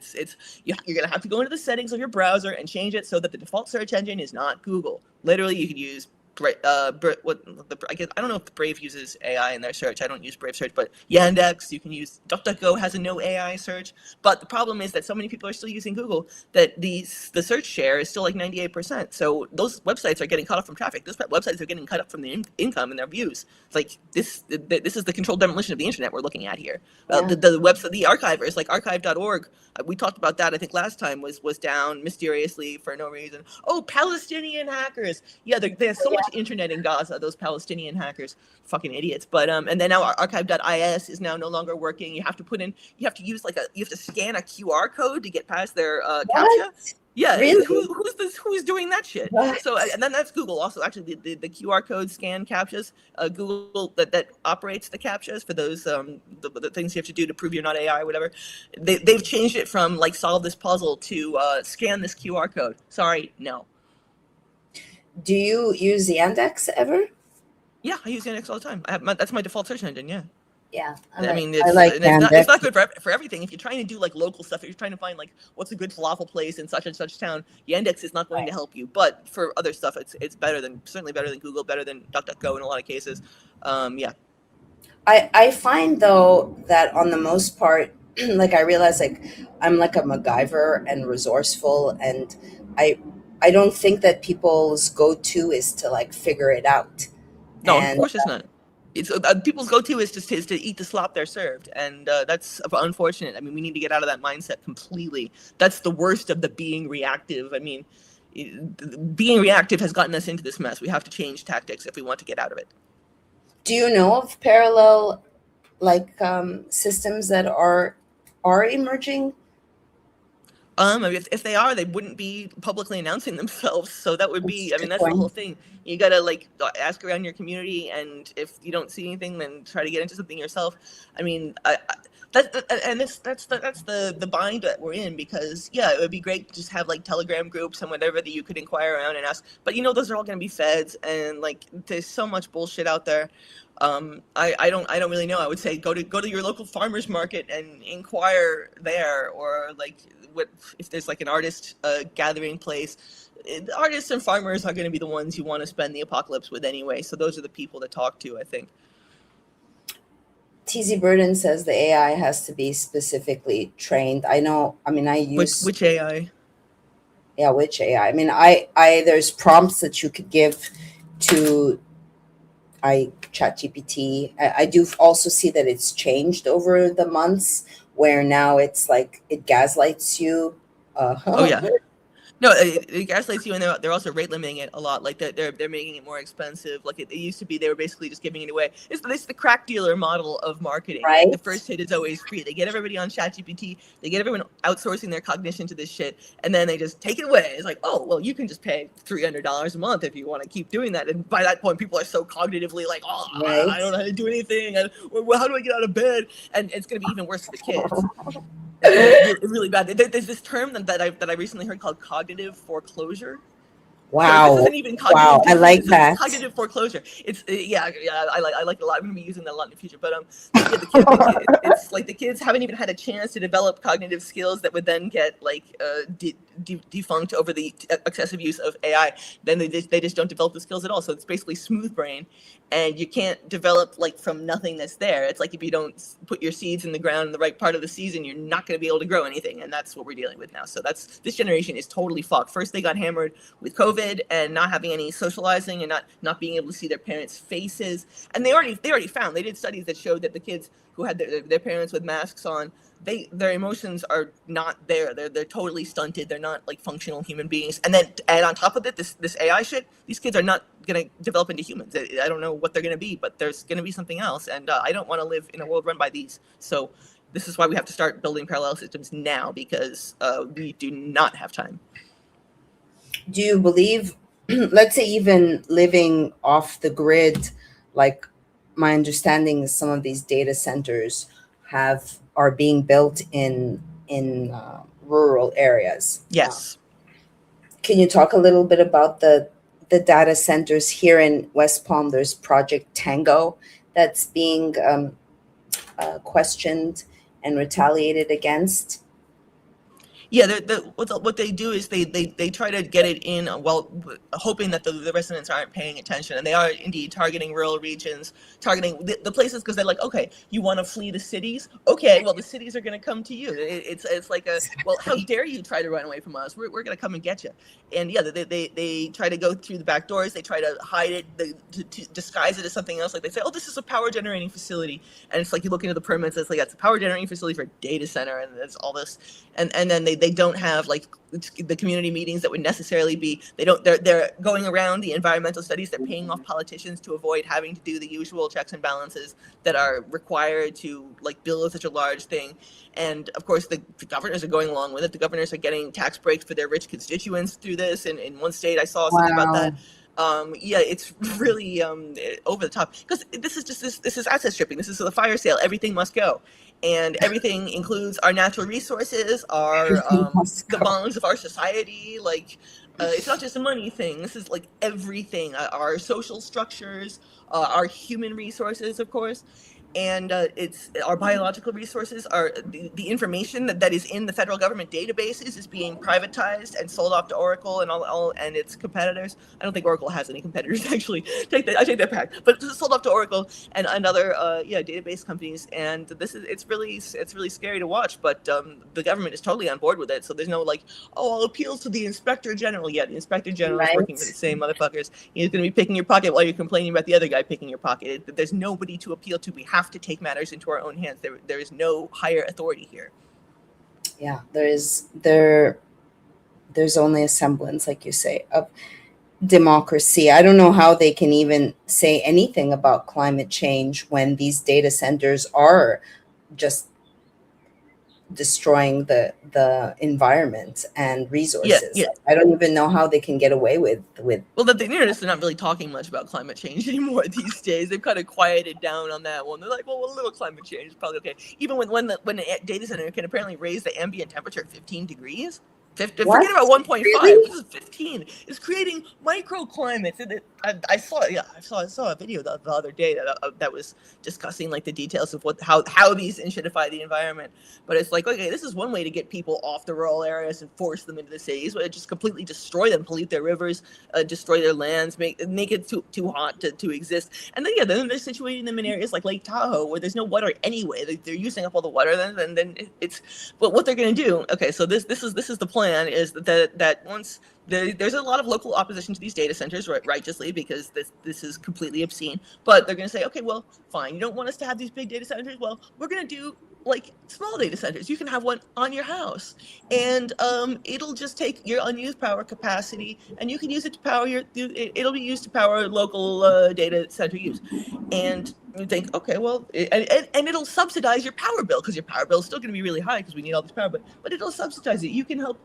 you're going to have to go into the settings of your browser and change it so that the default search engine is not Google. Literally, you could use I don't know if Brave uses AI in their search. I don't use Brave search, but Yandex, you can use DuckDuckGo has a no AI search. But the problem is that so many people are still using Google that the search share is still like 98%. So those websites are getting cut off from traffic. Those websites are getting cut up from the income and their views. It's like this is the controlled demolition of the internet we're looking at here. The website, the archivers like archive.org, we talked about that I think last time, was down mysteriously for no reason. Oh, Palestinian hackers. Yeah, there's so much internet in Gaza, those Palestinian hackers, fucking idiots. But and then now archive.is is now no longer working. You have to scan a QR code to get past their CAPTCHA. Yeah, Really? Who's doing that shit? What? So and then that's Google also. Actually, the QR code scan CAPTCHAs, Google that operates the CAPTCHAs for those the things you have to do to prove you're not AI or whatever. They've changed it from like solve this puzzle to scan this QR code. Sorry, no. Do you use Yandex ever? Yeah, I use Yandex all the time. That's my default search engine. Yeah. Yeah, I mean, it's not good for everything. If you're trying to do like local stuff, if you're trying to find like what's a good falafel place in such and such town, Yandex is not going to help you. But for other stuff, it's certainly better than Google, better than DuckDuckGo in a lot of cases. Yeah. I find though that on the most part, like I realize like I'm like a MacGyver and resourceful, and I don't think that people's go-to is to like figure it out. No, of course it's not. It's people's go-to is to eat the slop they're served, and that's unfortunate. I mean, we need to get out of that mindset completely. That's the worst of the being reactive. I mean, being reactive has gotten us into this mess. We have to change tactics if we want to get out of it. Do you know of parallel like systems that are emerging? If they are, they wouldn't be publicly announcing themselves. So that would be, I mean, that's the whole thing. You gotta like ask around your community, and if you don't see anything, then try to get into something yourself. I mean, that's the bind that we're in, because yeah, it would be great to just have like Telegram groups and whatever that you could inquire around and ask. But those are all gonna be feds, and like there's so much bullshit out there. I don't really know. I would say go to your local farmers market and inquire there, or like if there's like an artist gathering place. Artists and farmers are going to be the ones you want to spend the apocalypse with anyway. So those are the people to talk to, I think. TZ Burden says the AI has to be specifically trained. I know. I mean, I use which AI? Yeah, which AI? I mean, I there's prompts that you could give to ChatGPT. I do also see that it's changed over the months where now it's like it gaslights you. Oh yeah. No, it gaslights you, and they're also rate limiting it a lot. Like they're making it more expensive. Like it used to be, they were basically just giving it away. It's the crack dealer model of marketing. Right. The first hit is always free. They get everybody on ChatGPT. They get everyone outsourcing their cognition to this shit, and then they just take it away. It's like, oh well, you can just pay $300 a month if you want to keep doing that. And by that point, people are so cognitively like, oh, Right. I don't know how to do anything. Well, how do I get out of bed? And it's going to be even worse for the kids. It's really bad. There's this term that I recently heard called cognitive foreclosure. Wow. So this isn't even cognitive. Wow, I like that. Cognitive foreclosure. It's I like it a lot. I'm gonna be using that a lot in the future. But the kids, it's like the kids haven't even had a chance to develop cognitive skills that would then get like defunct over the excessive use of AI. Then they just don't develop the skills at all. So it's basically smooth brain, and you can't develop like from nothing that's there. It's like if you don't put your seeds in the ground in the right part of the season, you're not going to be able to grow anything, and that's what we're dealing with now. So this generation is totally fucked. First, they got hammered with COVID and not having any socializing and not being able to see their parents' faces. And they already did studies that showed that the kids who had their parents with masks on, their emotions are not there. They're totally stunted. They're not like functional human beings. And then add on top of it this AI shit, these kids are not gonna develop into humans. I don't know what they're gonna be, but there's gonna be something else. And I don't want to live in a world run by these. So this is why we have to start building parallel systems now, because we do not have time. Do you believe, let's say even living off the grid, like my understanding is some of these data centers are being built in rural areas? Yes. Can you talk a little bit about the data centers here in West Palm? There's Project Tango that's being questioned and retaliated against. Yeah, what they do is they try to get it in while hoping that the residents aren't paying attention, and they are indeed targeting rural regions, targeting the places, because they're like, okay, you want to flee the cities? Okay, well the cities are going to come to you. It's like well, how dare you try to run away from us? We're going to come and get you. And yeah, they try to go through the back doors. They try to hide it, to disguise it as something else. Like they say, oh, this is a power generating facility, and it's like you look into the permits, it's like that's a power generating facility for a data center, and it's all this, and then they don't have like the community meetings that would necessarily be, they're going around the environmental studies. They're paying off politicians to avoid having to do the usual checks and balances that are required to like build such a large thing. And of course the governors are going along with it. The governors are getting tax breaks for their rich constituents through this. And in one state I saw something about that. Yeah, it's really over the top, because this is asset stripping. This is the fire sale. Everything must go, and everything includes our natural resources, our the bonds of our society. Like it's not just a money thing. This is like everything. Our social structures, our human resources, of course. And it's our biological resources, are the information that is in the federal government databases is being privatized and sold off to Oracle and all and its competitors. I don't think Oracle has any competitors, actually. I take that back. But it's sold off to Oracle and other database companies. And it's really scary to watch. But the government is totally on board with it. So there's no like, oh, I'll appeal to the Inspector General. Yeah, the Inspector General is working for the same motherfuckers. He's going to be picking your pocket while you're complaining about the other guy picking your pocket. There's nobody to appeal to. We have to take matters into our own hands. There is no higher authority here. Yeah, there's only a semblance, like you say, of democracy. I don't know how they can even say anything about climate change when these data centers are just destroying the environment and resources. Yeah. I don't even know how they can get away with. Well, the internet are not really talking much about climate change anymore these days. They've kind of quieted down on that one. They're like, well, a little climate change is probably okay. Even when a data center can apparently raise the ambient temperature 15 degrees. Forget about 1.5. Really? This is 15. It's creating microclimates. I saw a video the other day that was discussing like the details of how these enshittify the environment. But it's like, okay, this is one way to get people off the rural areas and force them into the cities, but just completely destroy them, pollute their rivers, destroy their lands, make it too hot to exist. And then then they're situating them in areas like Lake Tahoe where there's no water anyway. They're using up all the water. Then it's. But what they're going to do? Okay, so this is the plan. Is that once there's a lot of local opposition to these data centers, righteously, because this is completely obscene. But they're going to say, okay, well, fine, you don't want us to have these big data centers. Well, we're going to do like small data centers. You can have one on your house, and it'll just take your unused power capacity, and you can use it to power it'll be used to power local data center use. And you think, okay, well, and it'll subsidize your power bill, because your power bill is still going to be really high because we need all this power, but it'll subsidize it. You can help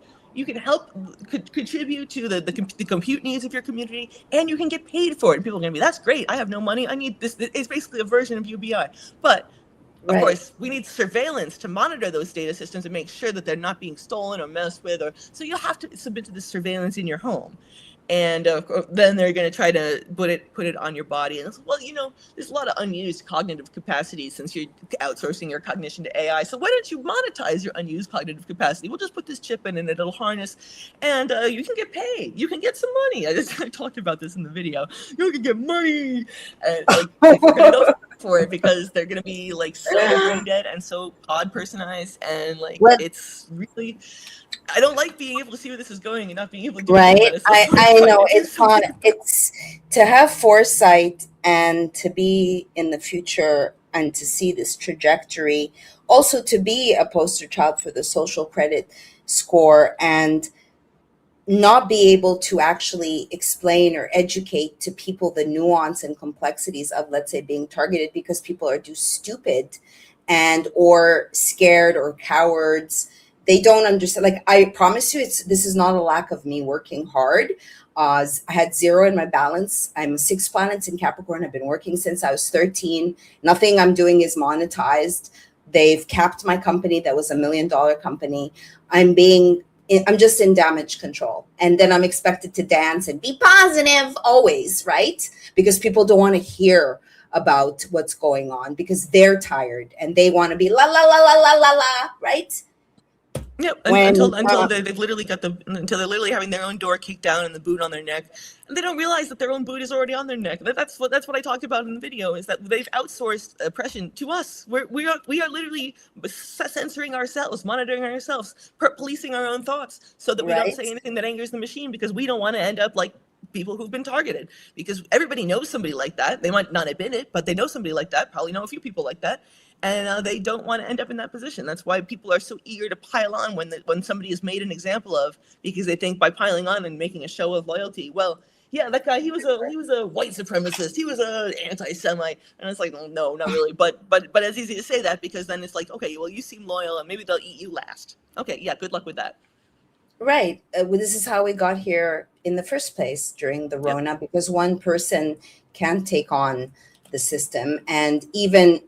contribute to the compute needs of your community, and you can get paid for it. And people are going to be, that's great. I have no money. I need this. It's basically a version of UBI. But of course, we need surveillance to monitor those data systems and make sure that they're not being stolen or messed with. So you'll have to submit to the surveillance in your home. And then they're going to try to put it on your body. And it's, well, there's a lot of unused cognitive capacity since you're outsourcing your cognition to AI. So why don't you monetize your unused cognitive capacity? We'll just put this chip in and it'll harness, and you can get paid. You can get some money. I talked about this in the video. You can get money. And people are going to go for it because they're going to be like so brain dead and so odd personized, and it's really. I don't like being able to see where this is going and not being able to do it. I know it's fun. It's to have foresight and to be in the future and to see this trajectory. Also to be a poster child for the social credit score and not be able to actually explain or educate to people the nuance and complexities of, let's say, being targeted because people are too stupid and or scared or cowards. They don't understand. Like, I promise you, this is not a lack of me working hard. I had 0 in my balance. I'm 6 planets in Capricorn. I've been working since I was 13. Nothing I'm doing is monetized. They've capped my company. That was $1 million company. I'm just in damage control. And then I'm expected to dance and be positive always, right? Because people don't want to hear about what's going on because they're tired and they want to be la, la, la, la, la, la, la, right? Yeah, until they've literally until they're literally having their own door kicked down and the boot on their neck, and they don't realize that their own boot is already on their neck. That's what I talked about in the video, is that they've outsourced oppression to us. We are literally censoring ourselves, monitoring ourselves, policing our own thoughts, so that we don't say anything that angers the machine, because we don't want to end up like people who've been targeted, because everybody knows somebody like that. They might not have been it, but they know somebody like that, probably know a few people like that. And they don't want to end up in that position. That's why people are so eager to pile on when somebody is made an example of, because they think by piling on and making a show of loyalty, well, yeah, that guy, he was a white supremacist, he was a anti-Semite, and it's like, no, not really. But it's easy to say that because then it's like, okay, well, you seem loyal, and maybe they'll eat you last. Okay, yeah, good luck with that. Right. Well, this is how we got here in the first place during the Rona, because one person can't take on the system. And even,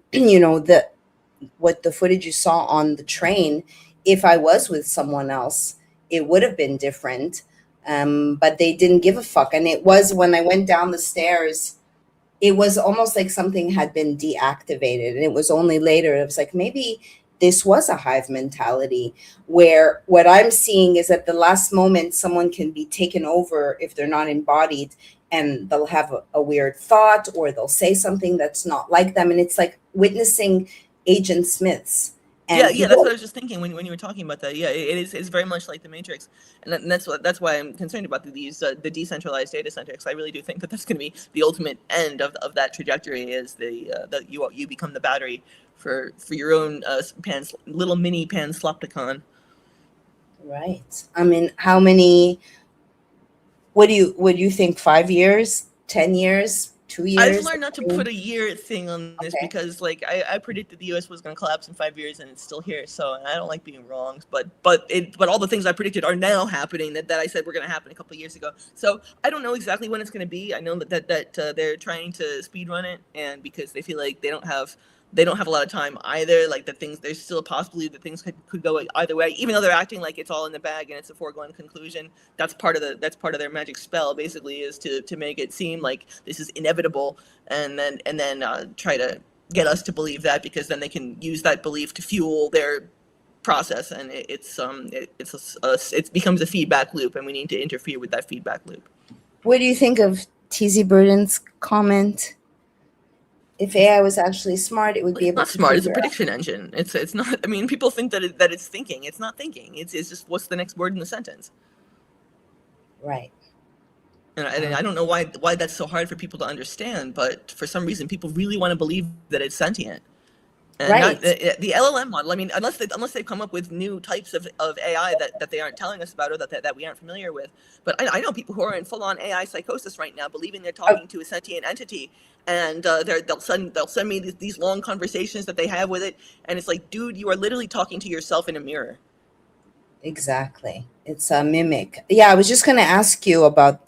what the footage you saw on the train, if I was with someone else, it would have been different. But they didn't give a fuck. And it was when I went down the stairs, it was almost like something had been deactivated. And it was only later, it was like, maybe this was a hive mentality, where what I'm seeing is at the last moment, someone can be taken over if they're not embodied, and they'll have a weird thought, or they'll say something that's not like them. And it's like witnessing Agent Smiths. And yeah, that's what I was just thinking when you were talking about that. Yeah, it's very much like the Matrix, and that's why I'm concerned about the decentralized data centers. I really do think that that's going to be the ultimate end of that trajectory, is that you become the battery for your own little mini Panslopticon. Right. I mean, how many? What do you think? 5 years? 10 years? 2 years? I've learned not to put a year thing on this, because like I predicted the US was going to collapse in 5 years, and it's still here. So I don't like being wrong, but all the things I predicted are now happening that I said were going to happen a couple of years ago. So I don't know exactly when it's going to be. I know that they're trying to speed run it, and because they feel like they don't have a lot of time either. Like there's still a possibility that things could go either way, even though they're acting like it's all in the bag and it's a foregone conclusion. That's part of their magic spell, basically, is to make it seem like this is inevitable, and then try to get us to believe that, because then they can use that belief to fuel their process, and it becomes a feedback loop, and we need to interfere with that feedback loop. What do you think of TZ Burden's comment? If AI was actually smart, it would be able to. It's not smart. It's a prediction engine. It's not. I mean, people think that it's thinking. It's not thinking. It's just what's the next word in the sentence. Right. And I don't know why that's so hard for people to understand, but for some reason, people really want to believe that it's sentient. And Right. the LLM model. I mean, unless they come up with new types of AI that they aren't telling us about, or that we aren't familiar with. But I know people who are in full on AI psychosis right now, believing they're talking to a sentient entity, and they'll send me these long conversations that they have with it, and it's like, dude, you are literally talking to yourself in a mirror. Exactly. It's a mimic. Yeah, I was just going to ask you about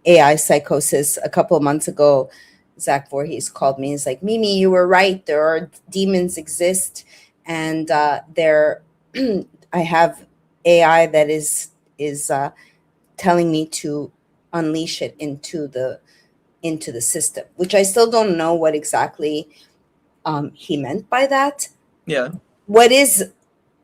AI psychosis. A couple of months ago, Zach Voorhees called me. He's like, Mimi, you were right. There are demons exist, and I have AI that is telling me to unleash it into the system, which I still don't know what exactly he meant by that. Yeah.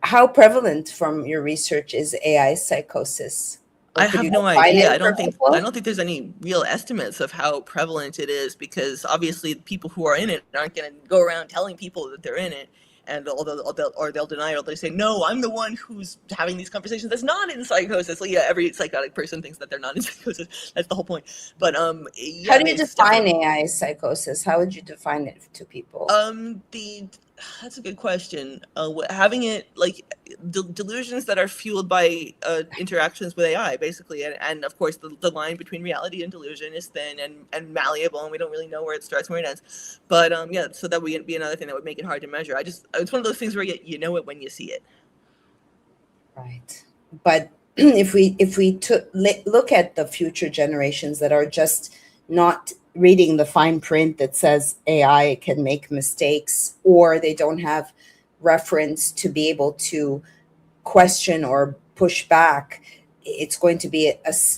How prevalent from your research is AI psychosis? I have no idea. I don't think there's any real estimates of how prevalent it is, because obviously people who are in it aren't going to go around telling people that they're in it, and they'll deny it, or they say, no, I'm the one who's having these conversations that's not in psychosis. Like, yeah, every psychotic person thinks that they're not in psychosis. That's the whole point. But yeah, how do you define AI psychosis? How would you define it to people? That's a good question. Having it like delusions that are fueled by interactions with AI, basically, and of course the line between reality and delusion is thin and malleable, and we don't really know where it starts and where it ends. But yeah, so that would be another thing that would make it hard to measure. It's one of those things where you know it when you see it. Right, but if we look at the future generations that are just not reading the fine print that says AI can make mistakes, or they don't have reference to be able to question or push back, it's going to be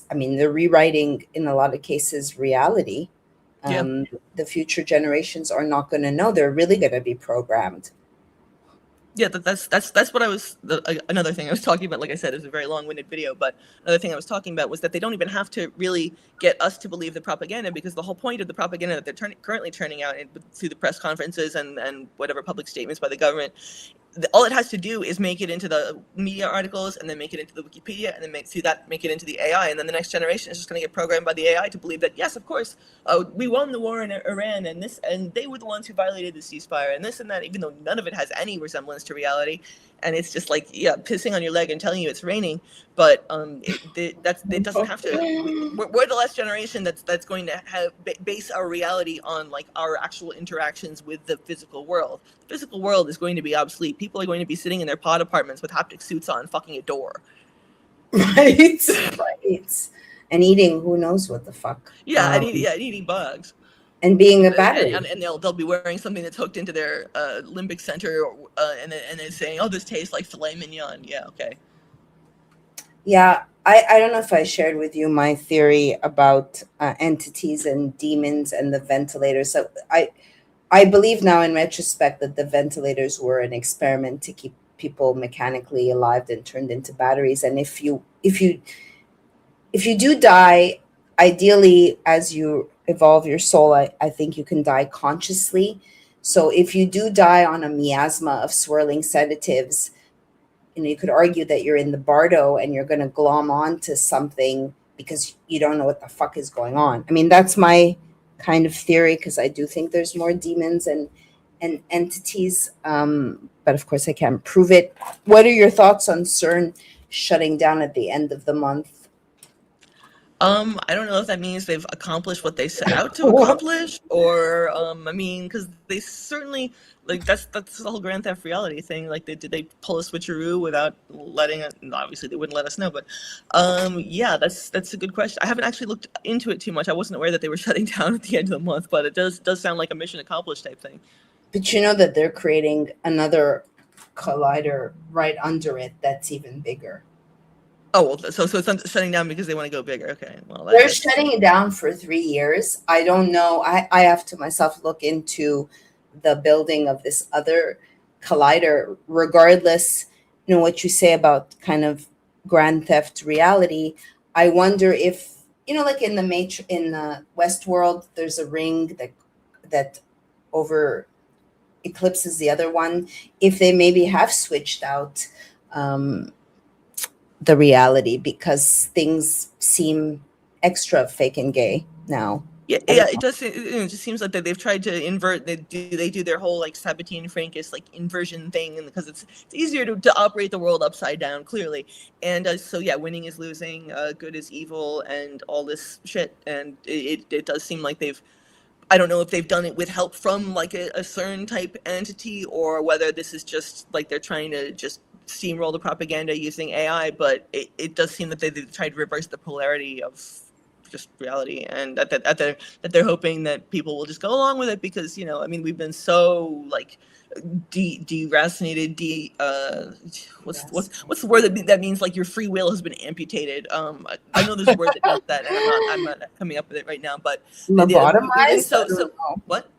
they're rewriting in a lot of cases reality. The future generations are not going to know. They're really going to be programmed. Yeah, that's what I was. Another thing I was talking about, like I said, is a very long-winded video. But another thing I was talking about was that they don't even have to really get us to believe the propaganda, because the whole point of the propaganda that they're currently turning out through the press conferences and whatever public statements by the government, all it has to do is make it into the media articles, and then make it into the Wikipedia, and then make it into the AI, and then the next generation is just going to get programmed by the AI to believe that, yes, of course, we won the war in Iran, and they were the ones who violated the ceasefire, and this and that, even though none of it has any resemblance to reality. And it's just like, yeah, pissing on your leg and telling you it's raining, but it doesn't have to. We're the last generation that's going to base our reality on like our actual interactions with the physical world. The physical world is going to be obsolete. People are going to be sitting in their pod apartments with haptic suits on, fucking a door. Right. And eating who knows what the fuck. Yeah, and eating bugs. And being a battery. And they'll be wearing something that's hooked into their limbic center, and then saying, oh, this tastes like filet mignon. Yeah, okay. Yeah, I don't know if I shared with you my theory about entities and demons and the ventilators. So I believe now in retrospect that the ventilators were an experiment to keep people mechanically alive and turned into batteries. And if you do die, ideally, as you evolve your soul, I think you can die consciously. So if you do die on a miasma of swirling sedatives, you could argue that you're in the bardo and you're going to glom on to something because you don't know what the fuck is going on. I mean, that's my kind of theory, because I do think there's more demons and entities, but of course I can't prove it. What are your thoughts on CERN shutting down at the end of the month? I don't know if that means they've accomplished what they set out to accomplish, or I mean, because they certainly, like, that's the whole Grand Theft Reality thing. Like, did they pull a switcheroo without letting it? Obviously, they wouldn't let us know. But yeah, that's a good question. I haven't actually looked into it too much. I wasn't aware that they were shutting down at the end of the month, but it does sound like a mission accomplished type thing. But you know that they're creating another collider right under it that's even bigger. Oh, well, so it's shutting down because they want to go bigger. Okay, well, they're shutting it down for 3 years. I don't know. I have to myself look into the building of this other collider. Regardless, what you say about kind of Grand Theft Reality, I wonder if like in the Westworld, there's a ring that over eclipses the other one. If they maybe have switched out the reality because things seem extra fake and gay now. Yeah, it does. It just seems like that they've tried to invert. They do their whole like Sabbatine Francus like inversion thing, and because it's easier to operate the world upside down, clearly. And so yeah, winning is losing, good is evil, and all this shit. And it does seem like they've. I don't know if they've done it with help from like a CERN type entity, or whether this is just like they're trying to just steamroll the propaganda using AI. But it does seem that they've tried to reverse the polarity of just reality, and that they're hoping that people will just go along with it, because I mean, we've been so like deracinated, what's the word that means like your free will has been amputated. I know there's a word that means that, and I'm not coming up with it right now, but Lobotomized? so what?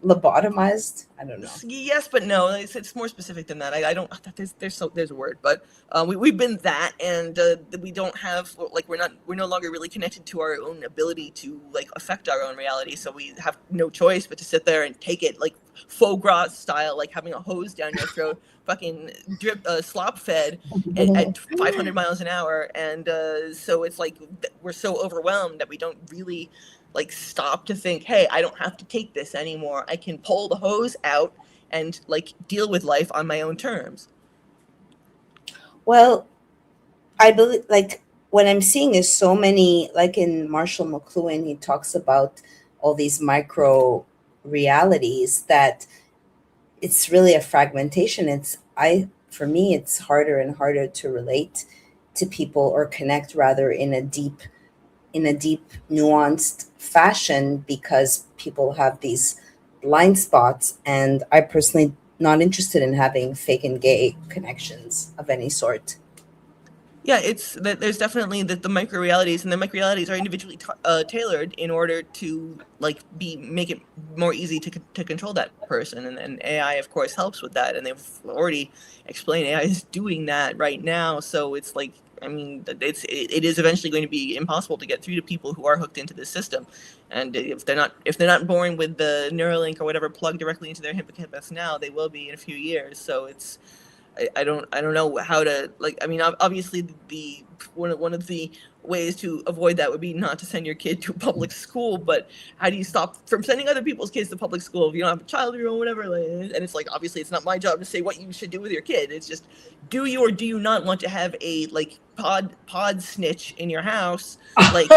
Lobotomized? I don't know. Yes, but no. It's more specific than that. I don't. There's a word, but we've been that, and we don't have like we're no longer really connected to our own ability to like affect our own reality. So we have no choice but to sit there and take it like foie gras style, like having a hose down your throat, fucking drip slop fed at 500 miles an hour, and so it's like we're so overwhelmed that we don't really like stop to think, hey, I don't have to take this anymore. I can pull the hose out and like deal with life on my own terms. Well, I believe like what I'm seeing is so many, like in Marshall McLuhan, he talks about all these micro realities that it's really a fragmentation. For me, it's harder and harder to relate to people or connect rather in a deep, nuanced fashion, because people have these blind spots, and I personally not interested in having fake and gay connections of any sort. Yeah, it's that there's definitely the micro realities, and the micro realities are individually tailored in order to like make it more easy to control that person, and AI of course helps with that, and they've already explained AI is doing that right now. So it's like, I mean, it is eventually going to be impossible to get through to people who are hooked into this system, and if they're not born with the Neuralink or whatever plugged directly into their hippocampus now, they will be in a few years. So it's. I don't know how to like. I mean, obviously, one of the ways to avoid that would be not to send your kid to a public school. But how do you stop from sending other people's kids to public school if you don't have a child of your own, whatever? Like, and it's like, obviously, it's not my job to say what you should do with your kid. It's just, do you or do you not want to have a like pod snitch in your house? Like,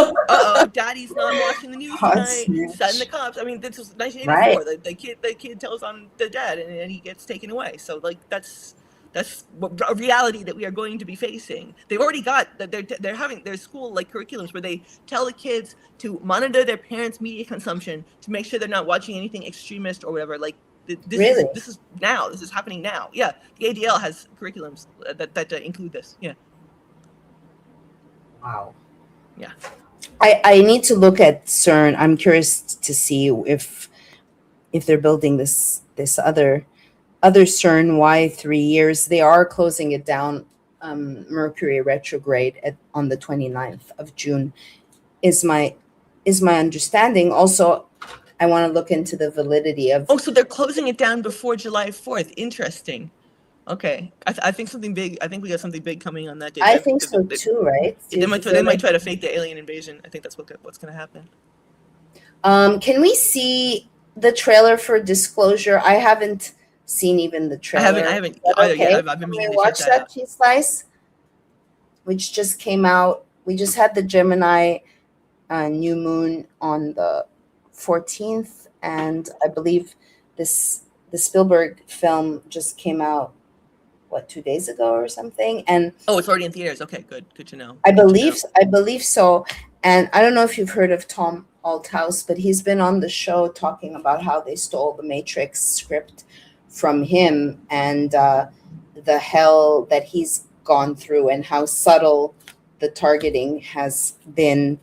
daddy's not watching the news tonight. Send the cops. I mean, this was 1984. Right. The kid tells on the dad, and he gets taken away. So like that's a reality that we are going to be facing. They've already got that. They're having their school like curriculums where they tell the kids to monitor their parents' media consumption to make sure they're not watching anything extremist or whatever. Like this is now. This is happening now. Yeah, the ADL has curriculums that include this. Yeah. Wow. Yeah. I need to look at CERN. I'm curious to see if they're building this other CERN. Why 3 years? They are closing it down. Mercury retrograde on the 29th of June is my understanding. Also, I want to look into the validity of. Oh, so they're closing it down before July 4th. Interesting. Okay, I think something big. I think we got something big coming on that day. I think so too, right? They might try to fake the alien invasion. I think that's what's going to happen. Can we see the trailer for Disclosure? I haven't seen even the trailer. I haven't either yet. I've been meaning to watch that cheese slice, which just came out. We just had the Gemini new moon on the 14th, and I believe the Spielberg film just came out 2 days ago or something. And it's already in theaters. Okay, good to know. I believe so. And I don't know if you've heard of Tom Althouse, but he's been on the show talking about how they stole the Matrix script from him, and the hell that he's gone through, and how subtle the targeting has been.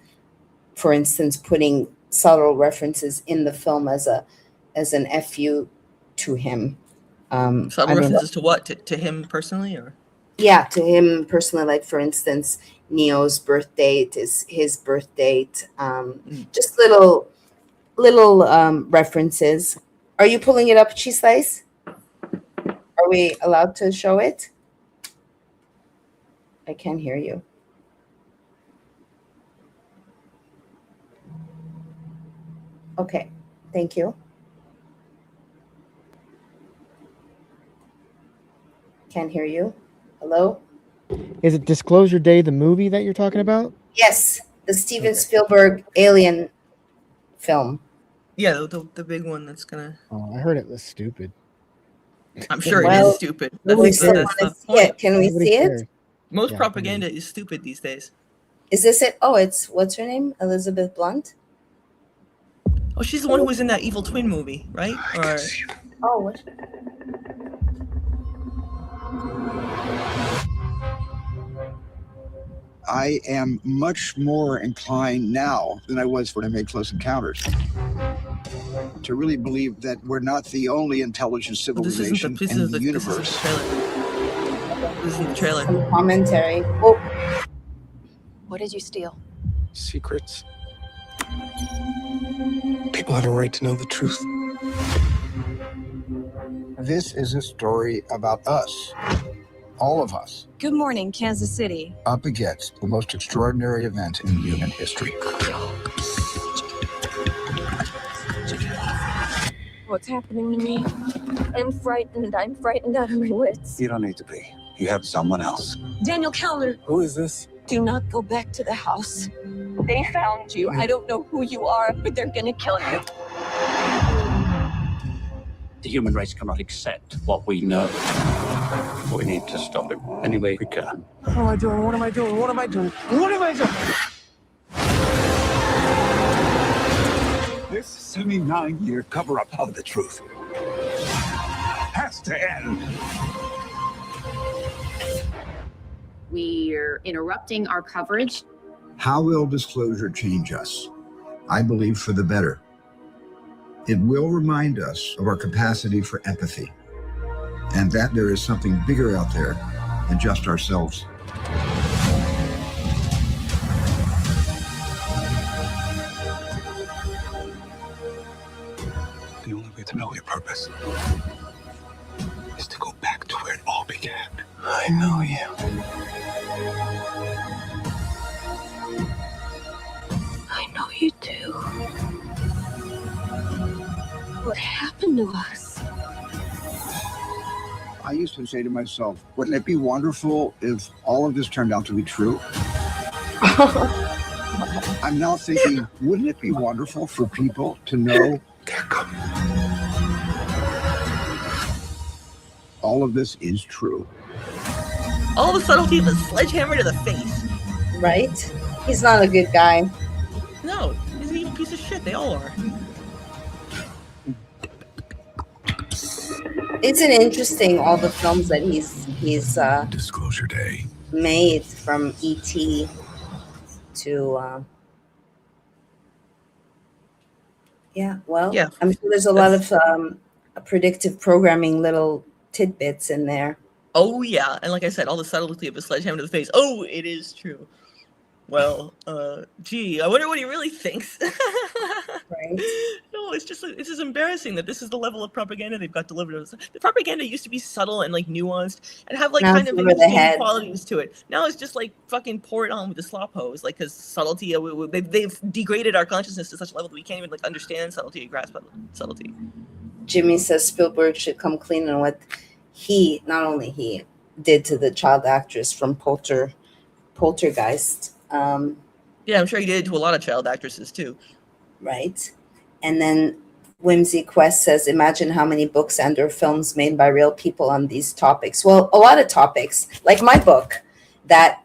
For instance, putting subtle references in the film as an FU to him. Subtle references to what? To him personally, or? Yeah, to him personally. Like, for instance, Neo's birth date is his birth date. Just little references. Are you pulling it up, Cheese Slice? Are we allowed to show it? I can't hear you. Okay, thank you. Can't hear you. Hello? Is it Disclosure Day, the movie that you're talking about? Yes, the Steven Spielberg Alien film. Yeah, the big one that's gonna. Oh, I heard it was stupid. I'm sure it Well, is stupid. Nobody we still cares. want That's to the see it. point. Can we Nobody see it? cares. Most Yeah, propaganda is stupid these days. Is this it? Oh, it's what's her name? Elizabeth Blunt? Oh, she's the one who was in that Evil Twin movie, right? Or Oh, what? I am much more inclined now than I was when I made Close Encounters to really believe that we're not the only intelligent civilization in the universe. This isn't the trailer. Some commentary. Oh, What did you steal? Secrets. People have a right to know the truth. This is a story about us, all of us, Good morning, Kansas City. up against the most extraordinary event in human history. What's happening to me? I'm frightened. I'm frightened out of my wits. You don't need to be. You have someone else. Daniel Keller, Who is this? do not go back to the house. They found you. I don't know who you are, but they're gonna kill you. The human race cannot accept what we know. We need to stop it any way we can. What am I doing? What am I doing? What am I doing? What am I doing? This 79-year cover-up of the truth has to end. We're interrupting our coverage. How will disclosure change us? I believe for the better. It will remind us of our capacity for empathy and that there is something bigger out there than just ourselves. The only way to know your purpose is to go back to where it all began. I know you. I know you do. What happened to us? I used to say to myself, wouldn't it be wonderful if all of this turned out to be true? I'm now thinking, wouldn't it be wonderful for people to know all of this is true? All the subtlety of a sledgehammer to the face. right? He's not a good guy. No, he's an evil piece of shit. They all are. It's an interesting all the films that he's Disclosure Day made, from E.T. to yeah. Well, Yeah. I'm sure there's a lot of predictive programming little tidbits in there. Oh yeah, and like I said, all the subtlety of a sledgehammer to the face. Oh, it is true. Well, gee, I wonder what he really thinks. Right. No, it's just embarrassing that this is the level of propaganda they've got delivered to us. The propaganda used to be subtle and like nuanced and have like Now kind it's of over the interesting head. qualities to it. Now it's just like fucking pour it on with the slop hose, like because subtlety. They've degraded our consciousness to such a level that we can't even like understand subtlety or grasp subtlety. Jimmy says Spielberg should come clean on what he, not only he, did to the child actress from Poltergeist. Yeah, I'm sure he did to a lot of child actresses too. Right. And then Whimsy Quest says, imagine how many books and or films made by real people on these topics. Well, a lot of topics, like my book, that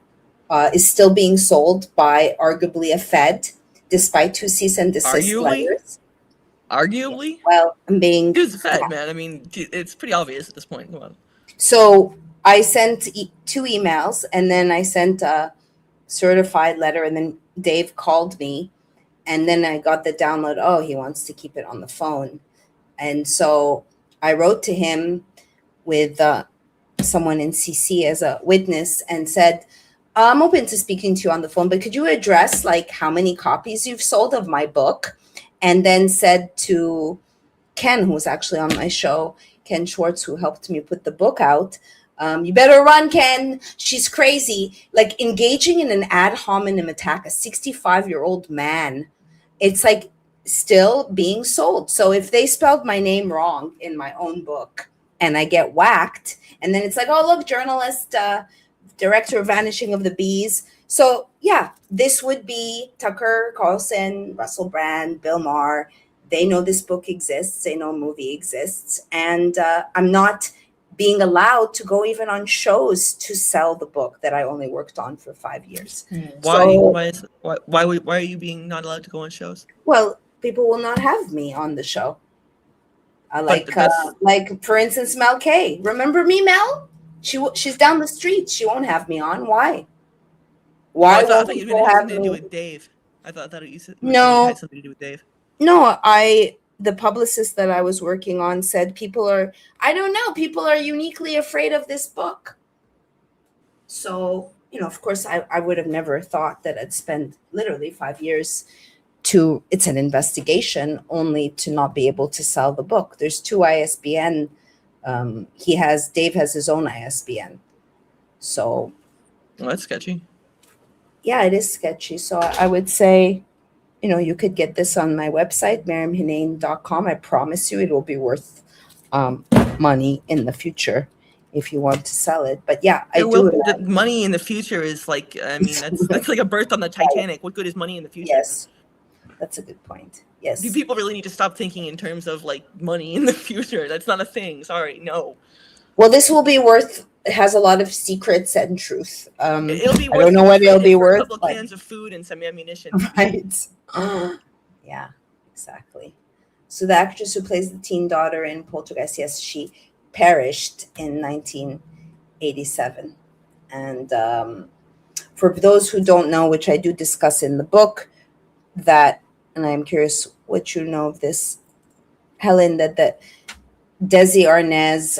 is still being sold by arguably a Fed, despite 2 cease and desist letters. Arguably? Well, I'm being... Dude's a Fed, man. I mean, it's pretty obvious at this point. Come on. So I sent 2 emails, and then I sent a certified letter, and then Dave called me, and then I got the download. Oh, he wants to keep it on the phone. And so I wrote to him with someone in CC as a witness and said, I'm open to speaking to you on the phone, but could you address like how many copies you've sold of my book? And then said to Ken, who was actually on my show, Ken Schwartz, who helped me put the book out, you better run, Ken. She's crazy. Like engaging in an ad hominem attack, a 65-year-old man. It's like still being sold. So if they spelled my name wrong in my own book and I get whacked, and then it's like, oh, look, journalist, director of Vanishing of the Bees. So yeah, this would be Tucker Carlson, Russell Brand, Bill Maher. They know this book exists. They know a movie exists. And I'm not being allowed to go even on shows to sell the book that I only worked on for 5 years. Why are you being not allowed to go on shows? Well, people will not have me on the show. Like for instance, Mel K. Remember me, Mel? She's down the street. She won't have me on. Why? Why I thought won't you people had have something to me? do with Dave. I thought you said No. you had something to do with Dave. No, the publicist that I was working on said people are uniquely afraid of this book. So, of course, I would have never thought that I'd spend literally 5 years it's an investigation only to not be able to sell the book. There's 2 ISBN. Dave has his own ISBN. So. Well, that's sketchy. Yeah, it is sketchy. So I would say, you could get this on my website, MaryamHenein.com. I promise you it will be worth money in the future if you want to sell it. But yeah, the money in the future is like, that's like a berth on the Titanic. What good is money in the future? Yes, that's a good point. Yes. Do people really need to stop thinking in terms of like money in the future? That's not a thing. Sorry, no. Well, this will be it has a lot of secrets and truth. It'll be I don't know what it'll be worth. A couple cans of food and some ammunition. Right. Yeah, exactly. So the actress who plays the teen daughter in Poltergeist, yes, she perished in 1987. And for those who don't know, which I do discuss in the book, and I'm curious what you know of this, Helen, that Desi Arnaz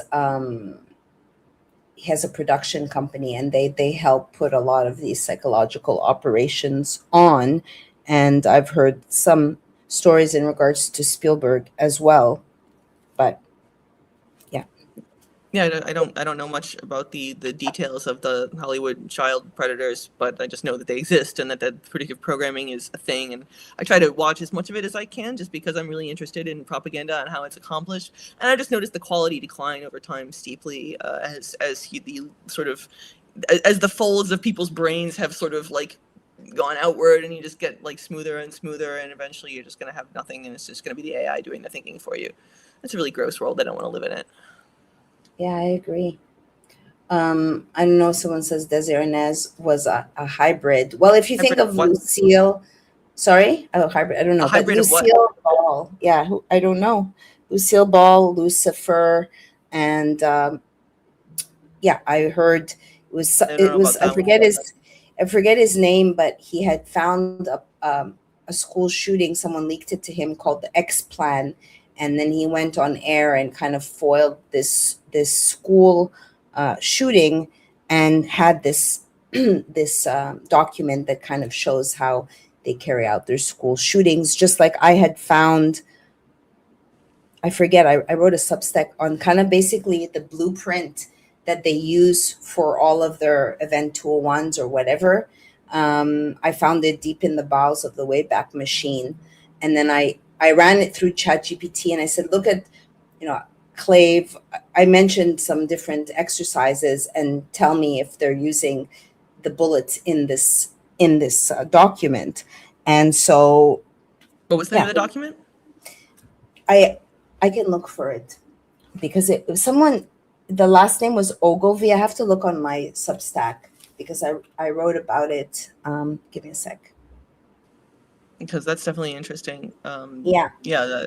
has a production company, and they help put a lot of these psychological operations on. And I've heard some stories in regards to Spielberg as well. But yeah, I don't know much about the details of the Hollywood child predators, but I just know that they exist and that predictive programming is a thing. And I try to watch as much of it as I can, just because I'm really interested in propaganda and how it's accomplished. And I just noticed the quality decline over time steeply as the folds of people's brains have sort of like gone outward, and you just get like smoother and smoother, and eventually you're just going to have nothing, and it's just going to be the AI doing the thinking for you. It's a really gross world. I don't want to live in it. Yeah, I agree. I don't know. Someone says Desi Arnaz was a hybrid. Well, if you think of Lucille, hybrid. I don't know. A hybrid of what? Lucille Ball. Yeah, I don't know. Lucille Ball, Lucifer, and I heard it was. I forget his name, but he had found a school shooting. Someone leaked it to him called the X Plan. And then he went on air and kind of foiled this school shooting, and had this document that kind of shows how they carry out their school shootings. Just like I had found, I forget, I wrote a Substack on kind of basically the blueprint that they use for all of their Event 201s or whatever. I found it deep in the bowels of the Wayback Machine. And then I ran it through ChatGPT, and I said, look at, Clave. I mentioned some different exercises, and tell me if they're using the bullets in this document. And so, what was the name of the document? I can look for it because it was someone. The last name was Ogilvy. I have to look on my Substack because I wrote about it. Give me a sec. Because that's definitely interesting. Yeah,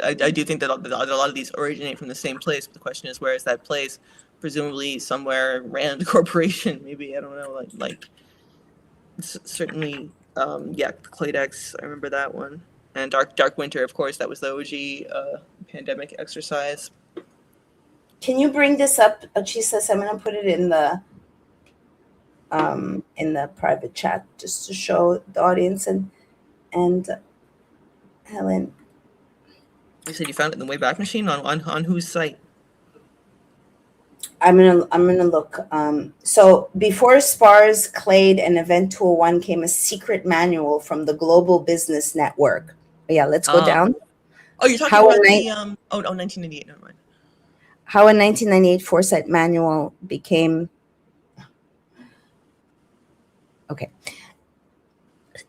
I do think that a lot of these originate from the same place. But the question is, where is that place? Presumably somewhere Rand Corporation, maybe. I don't know. Like certainly, Claydex. I remember that one. And Dark Winter, of course. That was the OG pandemic exercise. Can you bring this up? She says I'm going to put it in the private chat just to show the audience and Helen. You said you found it in the Wayback Machine on whose site? I'm gonna look. So before SPARS, Clade, and Event 201 came a secret manual from the Global Business Network. Yeah, let's go down. Oh, you're talking How about a the ni- 1998. Never mind. how a 1998 foresight manual became okay.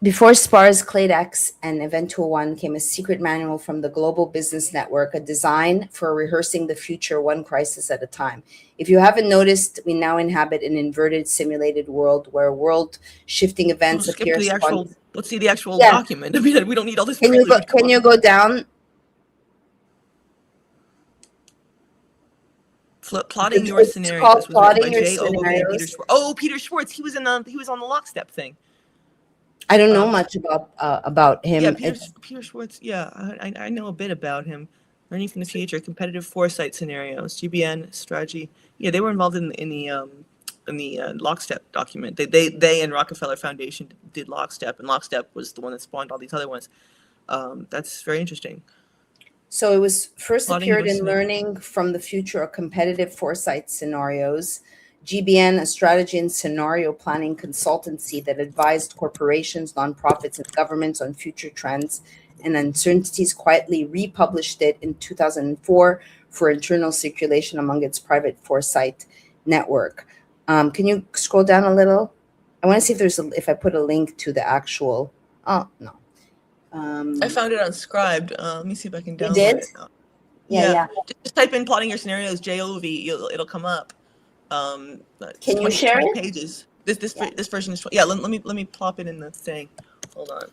Before SPARS, Cladex, and Event 201 came a secret manual from the Global Business Network, a design for rehearsing the future one crisis at a time. If you haven't noticed, we now inhabit an inverted simulated world where world-shifting events Skip appear to the actual. Let's see the actual Yeah. document. I mean, we don't need all this Can you prelude. go, can you go down? Plotting your It's scenarios called was written by Plotting Your Jay Ogilvy and Peter Scenarios. Schwartz. Oh, Peter Schwartz. He was on the lockstep thing. I don't know much about him. Yeah, Peter Schwartz. Yeah, I know a bit about him. Learning from the future, competitive foresight scenarios, GBN strategy. Yeah, they were involved in the lockstep document. They and Rockefeller Foundation did lockstep, and lockstep was the one that spawned all these other ones. That's very interesting. So it was first Plotting appeared your in scenario. Learning from the Future of Competitive Foresight Scenarios. GBN, a strategy and scenario planning consultancy that advised corporations, nonprofits, and governments on future trends and uncertainties, quietly republished it in 2004 for internal circulation among its private foresight network. Can you scroll down a little? I want to see if I put a link to the actual. Oh no. I found it unscribed. Let me see if I can download You did? it. Yeah. Just type in plotting your scenarios, JOV. It'll come up. It's Can you share 20 it? pages. This version is let me plop it in the thing. Hold on.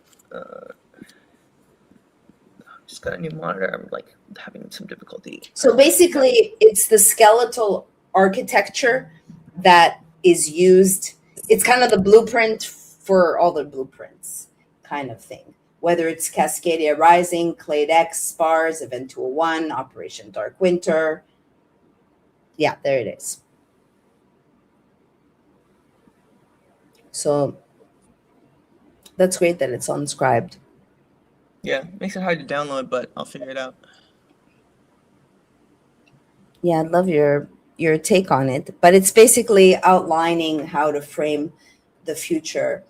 Just got a new monitor. I'm like having some difficulty. So basically, it's the skeletal architecture that is used. It's kind of the blueprint for all the blueprints, kind of thing. Whether it's Cascadia Rising, Cladex, SPARS, Event 201, Operation Dark Winter. Yeah, there it is. So that's great that it's unscribed. Yeah, makes it hard to download, but I'll figure it out. Yeah, I'd love your take on it. But it's basically outlining how to frame the future.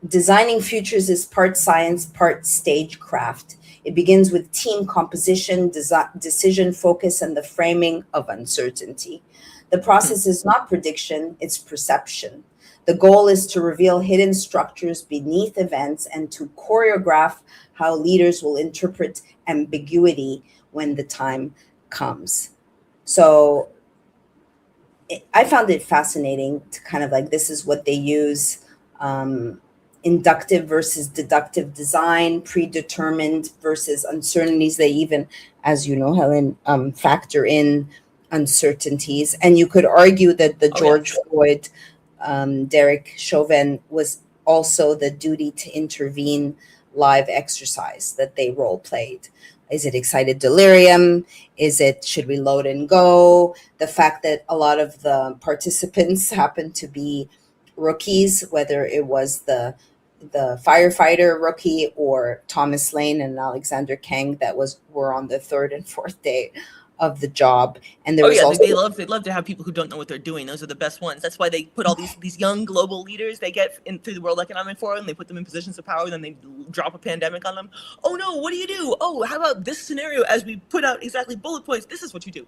Designing futures is part science, part stagecraft. It begins with team composition, decision focus, and the framing of uncertainty. The process is not prediction, it's perception. The goal is to reveal hidden structures beneath events and to choreograph how leaders will interpret ambiguity when the time comes. So I found it fascinating to kind of like, this is what they use. Inductive versus deductive design, predetermined versus uncertainties. They even, as you know, Helen, factor in uncertainties. And you could argue that the George Floyd, Derek Chauvin was also the duty to intervene live exercise that they role played. Is it excited delirium? Is it should we load and go? The fact that a lot of the participants happened to be rookies, whether it was the firefighter rookie or Thomas Lane and Alexander Kang that were on the third and fourth day of the job. And there was also they love to have people who don't know what they're doing. Those are the best ones. That's why they put all these young global leaders they get in through the World Economic Forum. They put them in positions of power, then they drop a pandemic on them. Oh no, what do you do? Oh, how about this scenario? As we put out exactly bullet points, this is what you do.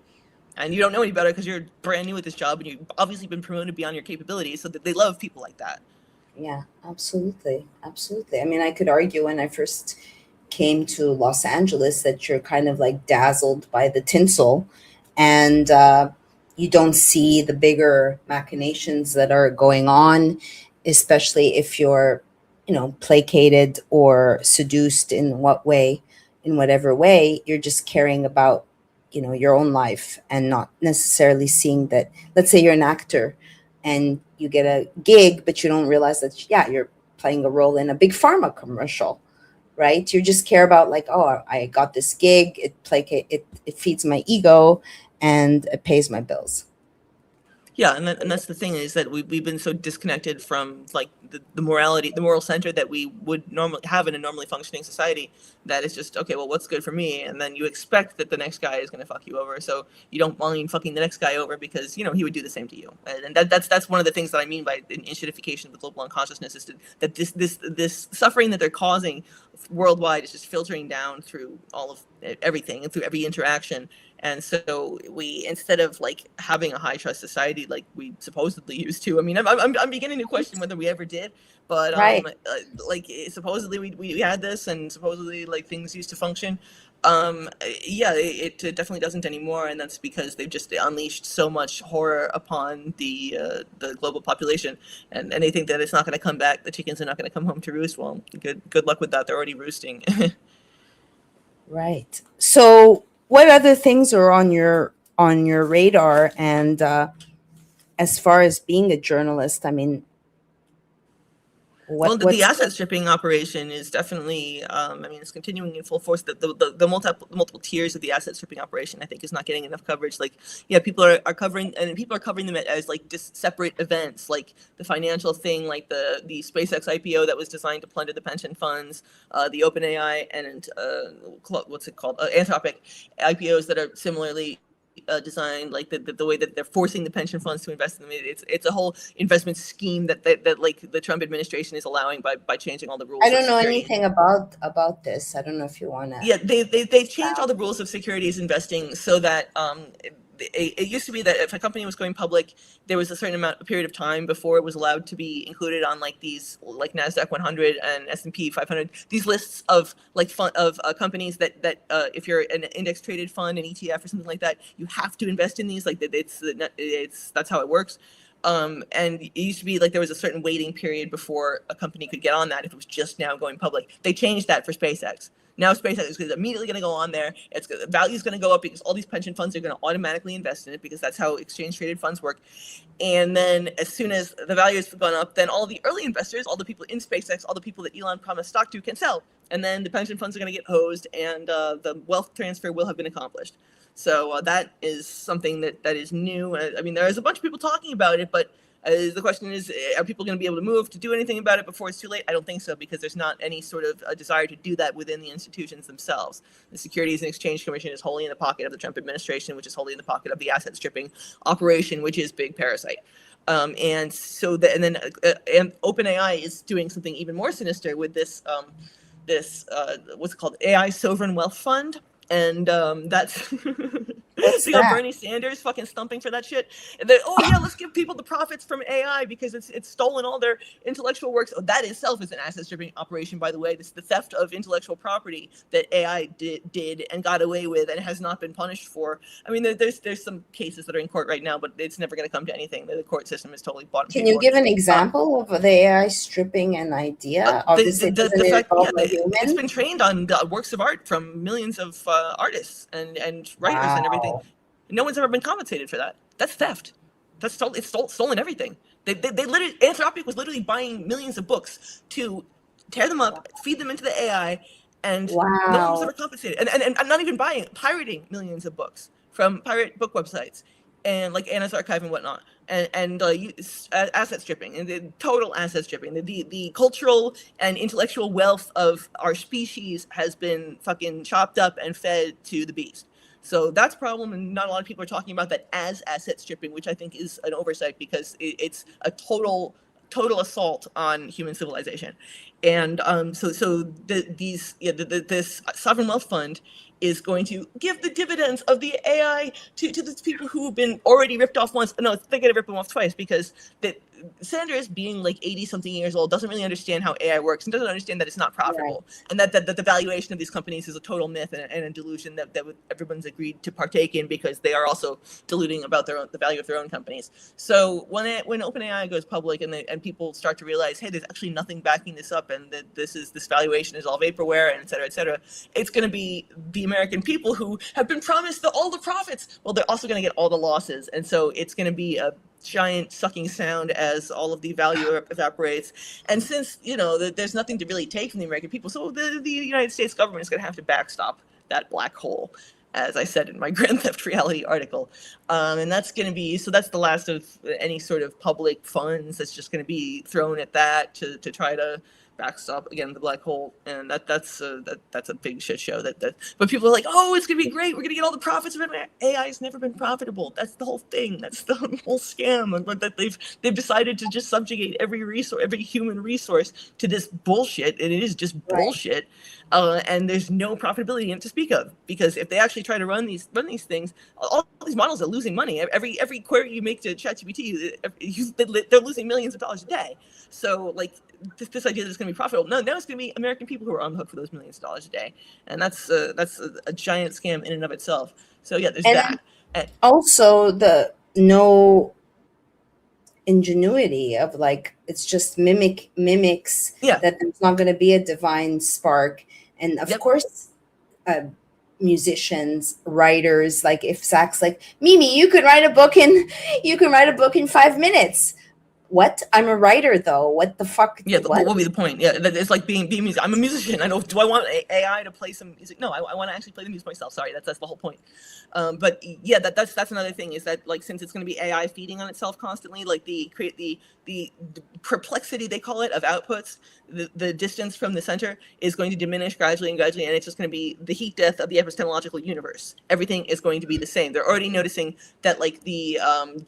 And you don't know any better because you're brand new at this job and you've obviously been promoted beyond your capabilities. So that they love people like that. Yeah, absolutely. I mean, I could argue when I first came to Los Angeles that you're kind of like dazzled by the tinsel and you don't see the bigger machinations that are going on, especially if you're, placated or seduced in whatever way, you're just caring about, your own life and not necessarily seeing that. Let's say you're an actor and you get a gig, but you don't realize that, you're playing a role in a big pharma commercial, right? You just care about like, oh, I got this gig. It feeds my ego and it pays my bills. Yeah, and that's the thing, is that we've been so disconnected from like the morality, the moral center that we would normally have in a normally functioning society, that it's just, okay, well, what's good for me? And then you expect that the next guy is going to fuck you over, so you don't mind fucking the next guy over because, you know, he would do the same to you. And that's one of the things that I mean by enshittification of the global unconsciousness, is that this suffering that they're causing worldwide is just filtering down through all of everything and through every interaction. And so we, instead of like having a high trust society like we supposedly used to, I mean, I'm beginning to question whether we ever did, but Right. like supposedly we had this, and supposedly like things used to function. Yeah, it definitely doesn't anymore, and that's because they've just unleashed so much horror upon the global population, and they think that it's not going to come back. The chickens are not going to come home to roost. Well, good luck with that. They're already roosting. Right. So, what other things are on your radar? And as far as being a journalist, I mean, Well, the what's asset stripping operation is definitely, I mean, it's continuing in full force. The multiple tiers of the asset stripping operation, I think, is not getting enough coverage. Like, yeah, people are covering, and people are covering them as like just separate events, like the financial thing, like the SpaceX IPO that was designed to plunder the pension funds, the OpenAI and what's it called, Anthropic IPOs that are similarly designed, like the way that they're forcing the pension funds to invest in them. It's a whole investment scheme that like the Trump administration is allowing by changing all the rules. I don't of know security. anything about this. I don't know if you want to. Yeah, they've changed all the rules of securities investing so that it used to be that if a company was going public, there was a certain period of time before it was allowed to be included on like these, like NASDAQ 100 and S&P 500, these lists of like companies that if you're an index traded fund, an ETF or something like that, you have to invest in these. Like that's how it works. And it used to be like there was a certain waiting period before a company could get on that if it was just now going public. They changed that for SpaceX. Now SpaceX is immediately going to go on there. The value is going to go up because all these pension funds are going to automatically invest in it, because that's how exchange traded funds work. And then as soon as the value has gone up, then all the early investors, all the people in SpaceX, all the people that Elon promised stock to, can sell. And then the pension funds are going to get hosed, and the wealth transfer will have been accomplished. So that is something that is new. I mean, there is a bunch of people talking about it, but the question is, are people going to be able to move to do anything about it before it's too late? I don't think so, because there's not any sort of a desire to do that within the institutions themselves. The Securities and Exchange Commission is wholly in the pocket of the Trump administration, which is wholly in the pocket of the asset stripping operation, which is big parasite. And so and OpenAI is doing something even more sinister with this what's it called, AI Sovereign Wealth Fund. And that's you got Bernie Sanders fucking stumping for that shit. And then, oh yeah, let's give people the profits from AI because it's stolen all their intellectual works. Oh, that itself is an asset stripping operation, by the way. This is the theft of intellectual property that AI did and got away with and has not been punished for. I mean, there's some cases that are in court right now, but it's never going to come to anything. The court system is totally bought. Can you give an example of the AI stripping an idea? Obviously, it's been trained on works of art from millions of artists and writers and everything. No one's ever been compensated for that. That's theft. That's stolen everything. They literally, Anthropic was literally buying millions of books to tear them up, feed them into the AI, and no one was ever compensated. And I'm not even pirating millions of books from pirate book websites and like Anna's Archive and whatnot, and asset stripping, and the total asset stripping. The cultural and intellectual wealth of our species has been fucking chopped up and fed to the beast. So that's a problem, and not a lot of people are talking about that as asset stripping, which I think is an oversight, because it's a total assault on human civilization. And this sovereign wealth fund is going to give the dividends of the AI to the people who have been already ripped off once. No, they're going to rip them off twice, because Sanders, being like 80-something years old, doesn't really understand how AI works and doesn't understand that it's not profitable, and that the valuation of these companies is a total myth and a delusion that everyone's agreed to partake in, because they are also deluding about the value of their own companies. So when OpenAI goes public and people start to realize, hey, there's actually nothing backing this up, and that this valuation is all vaporware, and et cetera, it's going to be the American people who have been promised all the profits. Well, they're also going to get all the losses, and so it's going to be a giant sucking sound as all of the value evaporates. And since there's nothing to really take from the American people, so the United States government is going to have to backstop that black hole. as I said in my Grand Theft Reality article. And that's going to be, so that's the last of any sort of public funds that's just going to be thrown at that to try to backstop again the black hole, and that's a big shit show. But people are like, oh, it's gonna be great. We're gonna get all the profits of it. AI has never been profitable. That's the whole thing. That's the whole scam. But that they've decided to just subjugate every human resource to this bullshit, and it is just bullshit. And there's no profitability in it to speak of, because if they actually try to run these things, all these models are losing money. Every query you make to ChatGPT, they're losing millions of dollars a day. So like this idea that it's going to be profitable, no, now it's going to be American people who are on the hook for those millions of dollars a day, and that's a giant scam in and of itself. So yeah, there's that. And also the no ingenuity of like, it's just mimics that there's not going to be a divine spark. And of course, musicians, writers, like if Zach's like, Mimi, you could write a book in 5 minutes. What? I'm a writer, though. What the fuck? Yeah, what will be the point? Yeah, it's like being music. I'm a musician. Do I want AI to play some music? No, I want to actually play the music myself. Sorry, that's the whole point. But yeah, that's another thing, is that like, since it's going to be AI feeding on itself constantly, like the perplexity, they call it, of outputs, the distance from the center is going to diminish gradually, and it's just going to be the heat death of the epistemological universe. Everything is going to be the same. They're already noticing that like the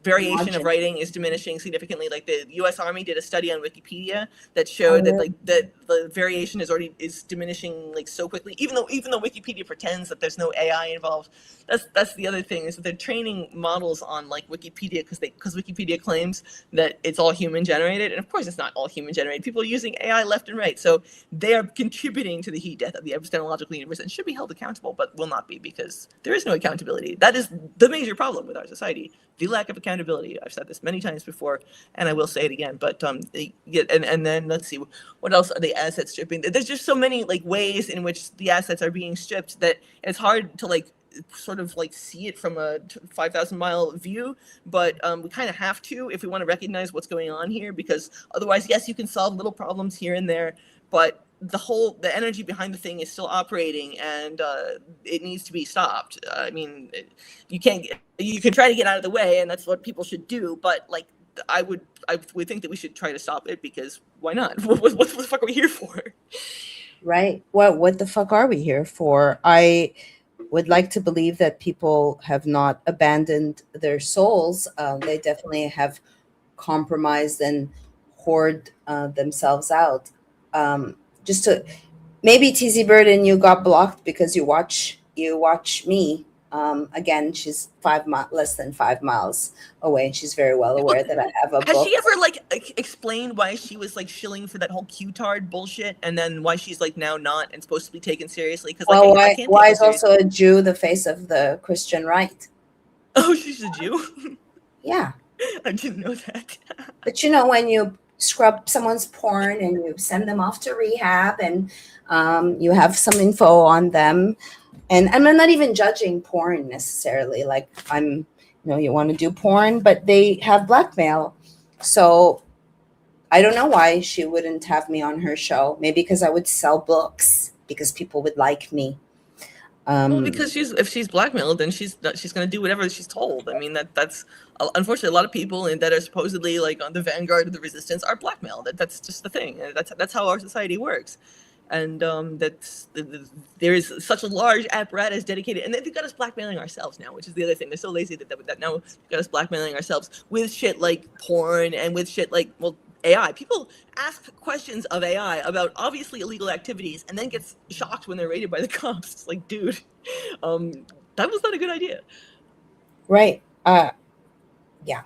variation of writing is diminishing significantly. Like the U.S. Army did a study on Wikipedia that showed that the variation is diminishing like so quickly, even though Wikipedia pretends that there's no AI involved. That's the other thing, is that they're training models on like Wikipedia because Wikipedia claims that it's all human generated, and of course it's not all human generated. People are using AI left and right, so they are contributing to the heat death of the epistemological universe and should be held accountable, but will not be, because there is no accountability. That is the major problem with our society, the lack of accountability. I've said this many times before, and I will say it again. But and then let's see, what else are the assets stripping? There's just so many like ways in which the assets are being stripped that it's hard to like sort of like see it from a 5,000 mile view, but we kind of have to if we want to recognize what's going on here, because otherwise, yes, you can solve little problems here and there, but the energy behind the thing is still operating, and it needs to be stopped. I mean, you can try to get out of the way, and that's what people should do, but like I would think that we should try to stop it, because why not? What the fuck are we here for? Right. What the fuck are we here for? I would like to believe that people have not abandoned their souls. They definitely have compromised and hoard themselves out. Just to, maybe TZ Bird and you got blocked because you watch me. Again, she's less than 5 miles away. She's very well aware that I have a book. Has she ever like explained why she was like shilling for that whole Q-tard bullshit, and then why she's like now not and supposed to be taken seriously? Because like, why is also a Jew the face of the Christian right? Oh, she's a Jew? Yeah. I didn't know that. But you know, when you scrub someone's porn and you send them off to rehab, and you have some info on them, and I'm not even judging porn necessarily. Like you want to do porn, but they have blackmail. So I don't know why she wouldn't have me on her show. Maybe because I would sell books, because people would like me. Well, because if she's blackmailed, then she's going to do whatever she's told. I mean, that's unfortunately a lot of people that are supposedly like on the vanguard of the resistance are blackmailed. That's just the thing. That's how our society works. And there is such a large apparatus dedicated, and they've got us blackmailing ourselves now, which is the other thing. They're so lazy that now they've got us blackmailing ourselves with shit like porn and with shit like, well, AI. People ask questions of AI about obviously illegal activities and then gets shocked when they're raided by the cops. It's like, dude, that was not a good idea. Right. Yeah,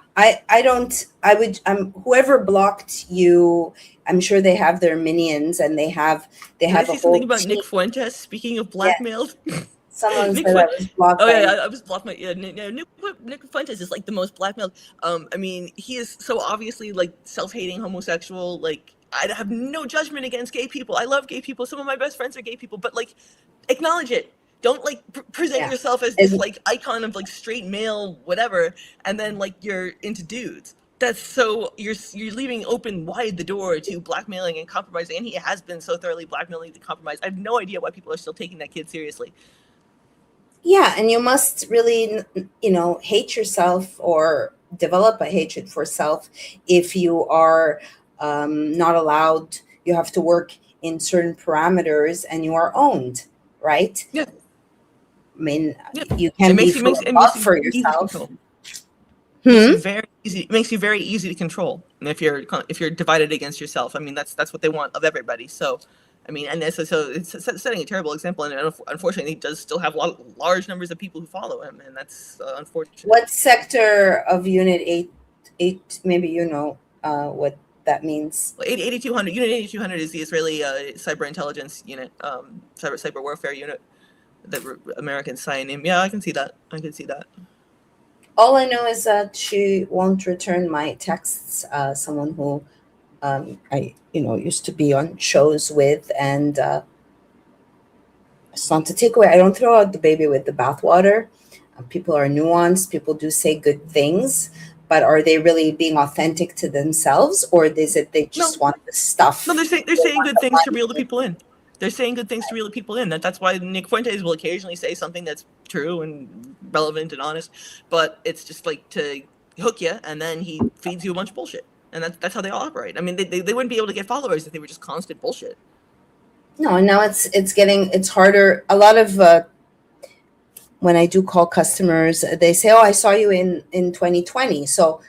whoever blocked you, I'm sure they have their minions, and they have a whole something about team. Nick Fuentes, speaking of blackmailed. Yeah. Someone said I was blocked. Oh yeah, I was blocked. Nick Fuentes is like the most blackmailed. I mean, he is so obviously like self-hating homosexual. Like, I have no judgment against gay people. I love gay people. Some of my best friends are gay people, but like, acknowledge it. Don't like present yourself as this like icon of like straight male whatever, and then like you're into dudes. That's so you're leaving open wide the door to blackmailing and compromising, and he has been so thoroughly blackmailing and compromised. I have no idea why people are still taking that kid seriously. Yeah, and you must really, hate yourself or develop a hatred for self if you are not allowed. You have to work in certain parameters, and you are owned, right? Yeah. I mean, Yeah. you can be full of love for easy to yourself. control. Hmm? It makes you very easy to control. And if you're divided against yourself, I mean, that's what they want of everybody. So, I mean, and so it's setting a terrible example, and unfortunately, he does still have large numbers of people who follow him, and that's unfortunate. What sector of Unit 8, maybe what that means? Well, 8200 Unit 8200 is the Israeli cyber intelligence unit, cyber warfare unit that Americans sign in. Yeah, I can see that. All I know is that she won't return my texts. Someone who I used to be on shows with, and it's not to take away. I don't throw out the baby with the bathwater. People are nuanced. People do say good things, but are they really being authentic to themselves, or is it they just want the stuff? No, they're saying good things to reel the people in. They're saying good things to reel the people in. That's why Nick Fuentes will occasionally say something that's true and relevant and honest, but it's just like to hook you, and then he feeds you a bunch of bullshit. And that's how they all operate. I mean, they wouldn't be able to get followers if they were just constant bullshit. No, and now it's harder. A lot of when I do call customers, they say, "Oh, I saw you in 2020." So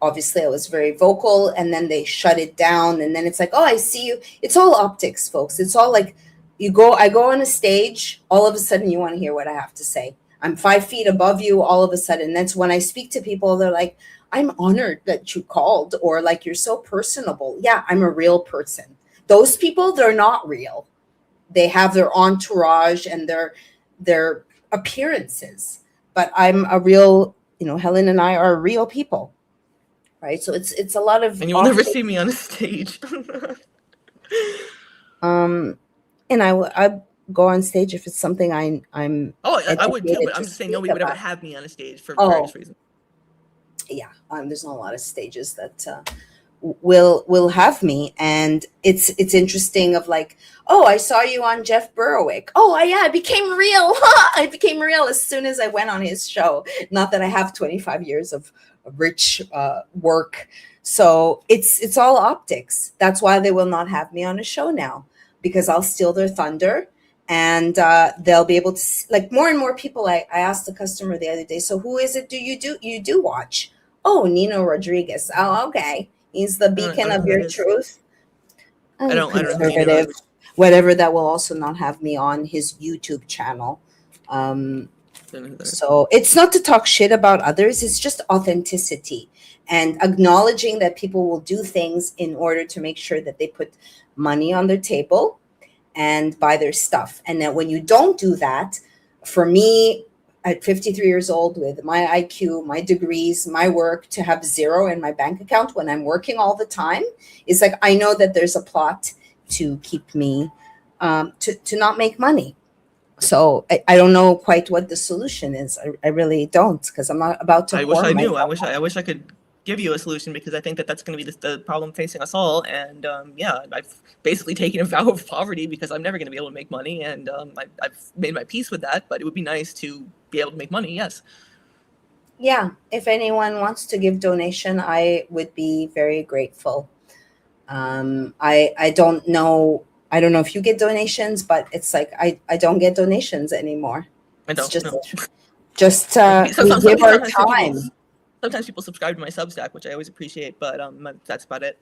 obviously I was very vocal, and then they shut it down, and then it's like, "Oh, I see you." It's all optics, folks. It's all like I go on a stage, all of a sudden you want to hear what I have to say. I'm 5 feet above you, all of a sudden. That's when I speak to people, they're like, "I'm honored that you called," or like, "You're so personable." Yeah, I'm a real person. Those people, they're not real. They have their entourage and their appearances, but I'm a real, Helen and I are real people, right? So it's a lot of, and you'll never see me on a stage. And I go on stage if it's something I'm I would too, but I'm just saying nobody would ever have me on a stage for various reasons. Yeah, there's not a lot of stages that will have me, and it's interesting of like, "Oh, I saw you on Jeff Berwick." Oh, yeah, I became real. I became real as soon as I went on his show. Not that I have 25 years of rich work. So it's all optics. That's why they will not have me on a show now, because I'll steal their thunder, and they'll be able to like more and more people. I asked the customer the other day, "So who is it you do watch?" "Oh, Nino Rodriguez." "Oh, okay. He's the beacon of your truth." I don't Conservative, whatever. That will also not have me on his YouTube channel. So it's not to talk shit about others. It's just authenticity and acknowledging that people will do things in order to make sure that they put money on their table and buy their stuff. And that when you don't do that, for me, at 53 years old, with my IQ, my degrees, my work, to have zero in my bank account when I'm working all the time, is like, I know that there's a plot to keep me, to not make money. So I don't know quite what the solution is. I really don't, because I'm not about to. I wish I knew. I wish I could give you a solution, because I think that that's going to be the problem facing us all. And I've basically taken a vow of poverty because I'm never going to be able to make money, and I've made my peace with that. But it would be nice to be able to make money. Yes. Yeah. If anyone wants to give donation, I would be very grateful. I don't know. I don't know if you get donations, but it's like I don't get donations anymore. I don't. Just we give our time. Sometimes people subscribe to my Substack, which I always appreciate, but that's about it.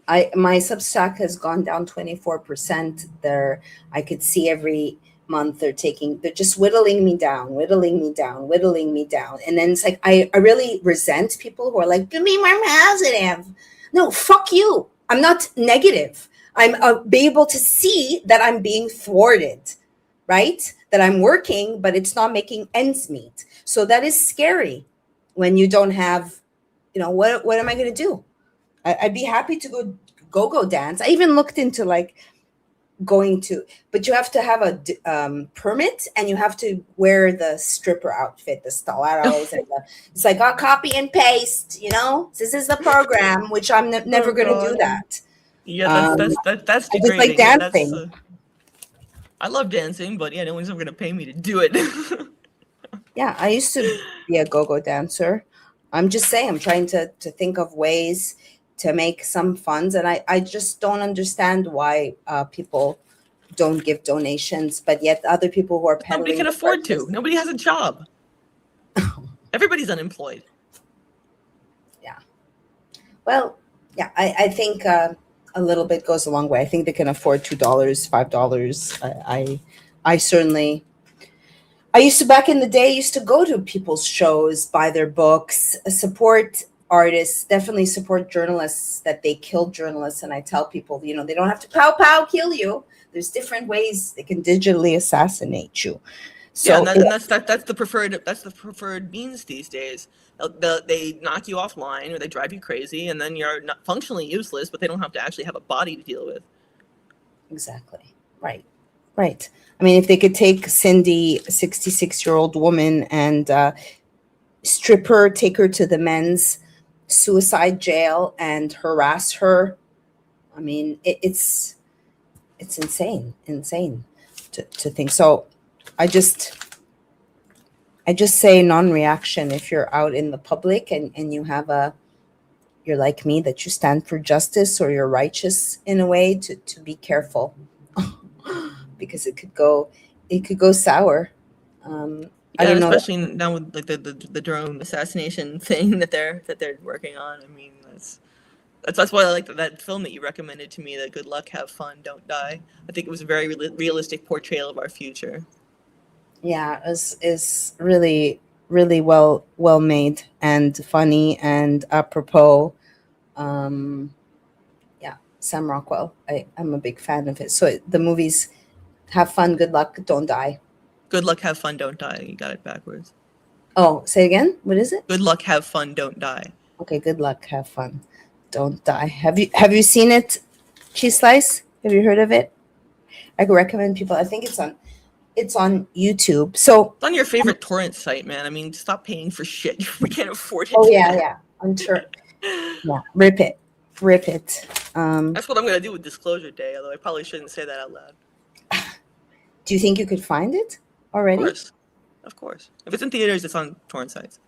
My Substack has gone down 24%. I could see every month they're just whittling me down. And then it's like I really resent people who are like, "Give me more positive." No, fuck you. I'm not negative. I'm be able to see that I'm being thwarted, right? That I'm working, but it's not making ends meet. So that is scary when you don't have, what am I going to do? I'd be happy to go dance. I even looked into like going to, but you have to have a permit, and you have to wear the stripper outfit, the stilettos, and it's like, "Oh, copy and paste, this is the program," which I'm never going to do that. Yeah, that's degrading. I just like dancing. I love dancing, but yeah, no one's ever gonna pay me to do it. Yeah, I used to be a go-go dancer. I'm just saying, I'm trying to think of ways to make some funds, and I just don't understand why people don't give donations, but yet other people who are peddling Nobody can the afford to. purchase- Nobody has a job. Everybody's unemployed. Yeah. Well, yeah, I think a little bit goes a long way. I think they can afford $2, $5. I certainly. I used to, back in the day, used to go to people's shows, buy their books, support artists, definitely support journalists, that they kill journalists. And I tell people, they don't have to pow kill you. There's different ways they can digitally assassinate you. So Yeah, and that's the preferred means these days. They knock you offline, or they drive you crazy, and then you're not functionally useless, but they don't have to actually have a body to deal with. Exactly. Right. I mean, if they could take Cindy, a 66-year-old woman, and strip her, take her to the men's suicide jail and harass her, I mean, it's insane to think. So I just say non-reaction. If you're out in the public and you're like me, that you stand for justice, or you're righteous in a way, to be careful. Because it could go sour. I don't know. Especially now with like the drone assassination thing that they're working on. I mean, that's why I like that film that you recommended to me, that Good Luck, Have Fun, Don't Die. I think it was a very realistic portrayal of our future. Yeah, it's really, really well made and funny and apropos. Yeah, Sam Rockwell. I'm a big fan of it. So the movies Have Fun, Good Luck, Don't Die. Good Luck, Have Fun, Don't Die. You got it backwards. Oh, say again? What is it? Good Luck, Have Fun, Don't Die. Okay, Good Luck, Have Fun, Don't Die. Have you seen it, Cheese Slice? Have you heard of it? I could recommend people. I think it's on YouTube. So it's on your favorite torrent site, man. I mean, stop paying for shit. We can't afford it. Oh yeah. I'm sure. Yeah, rip it. That's what I'm gonna do with Disclosure Day. Although I probably shouldn't say that out loud. Do you think you could find it already? Of course. If it's in theaters, it's on torrent sites.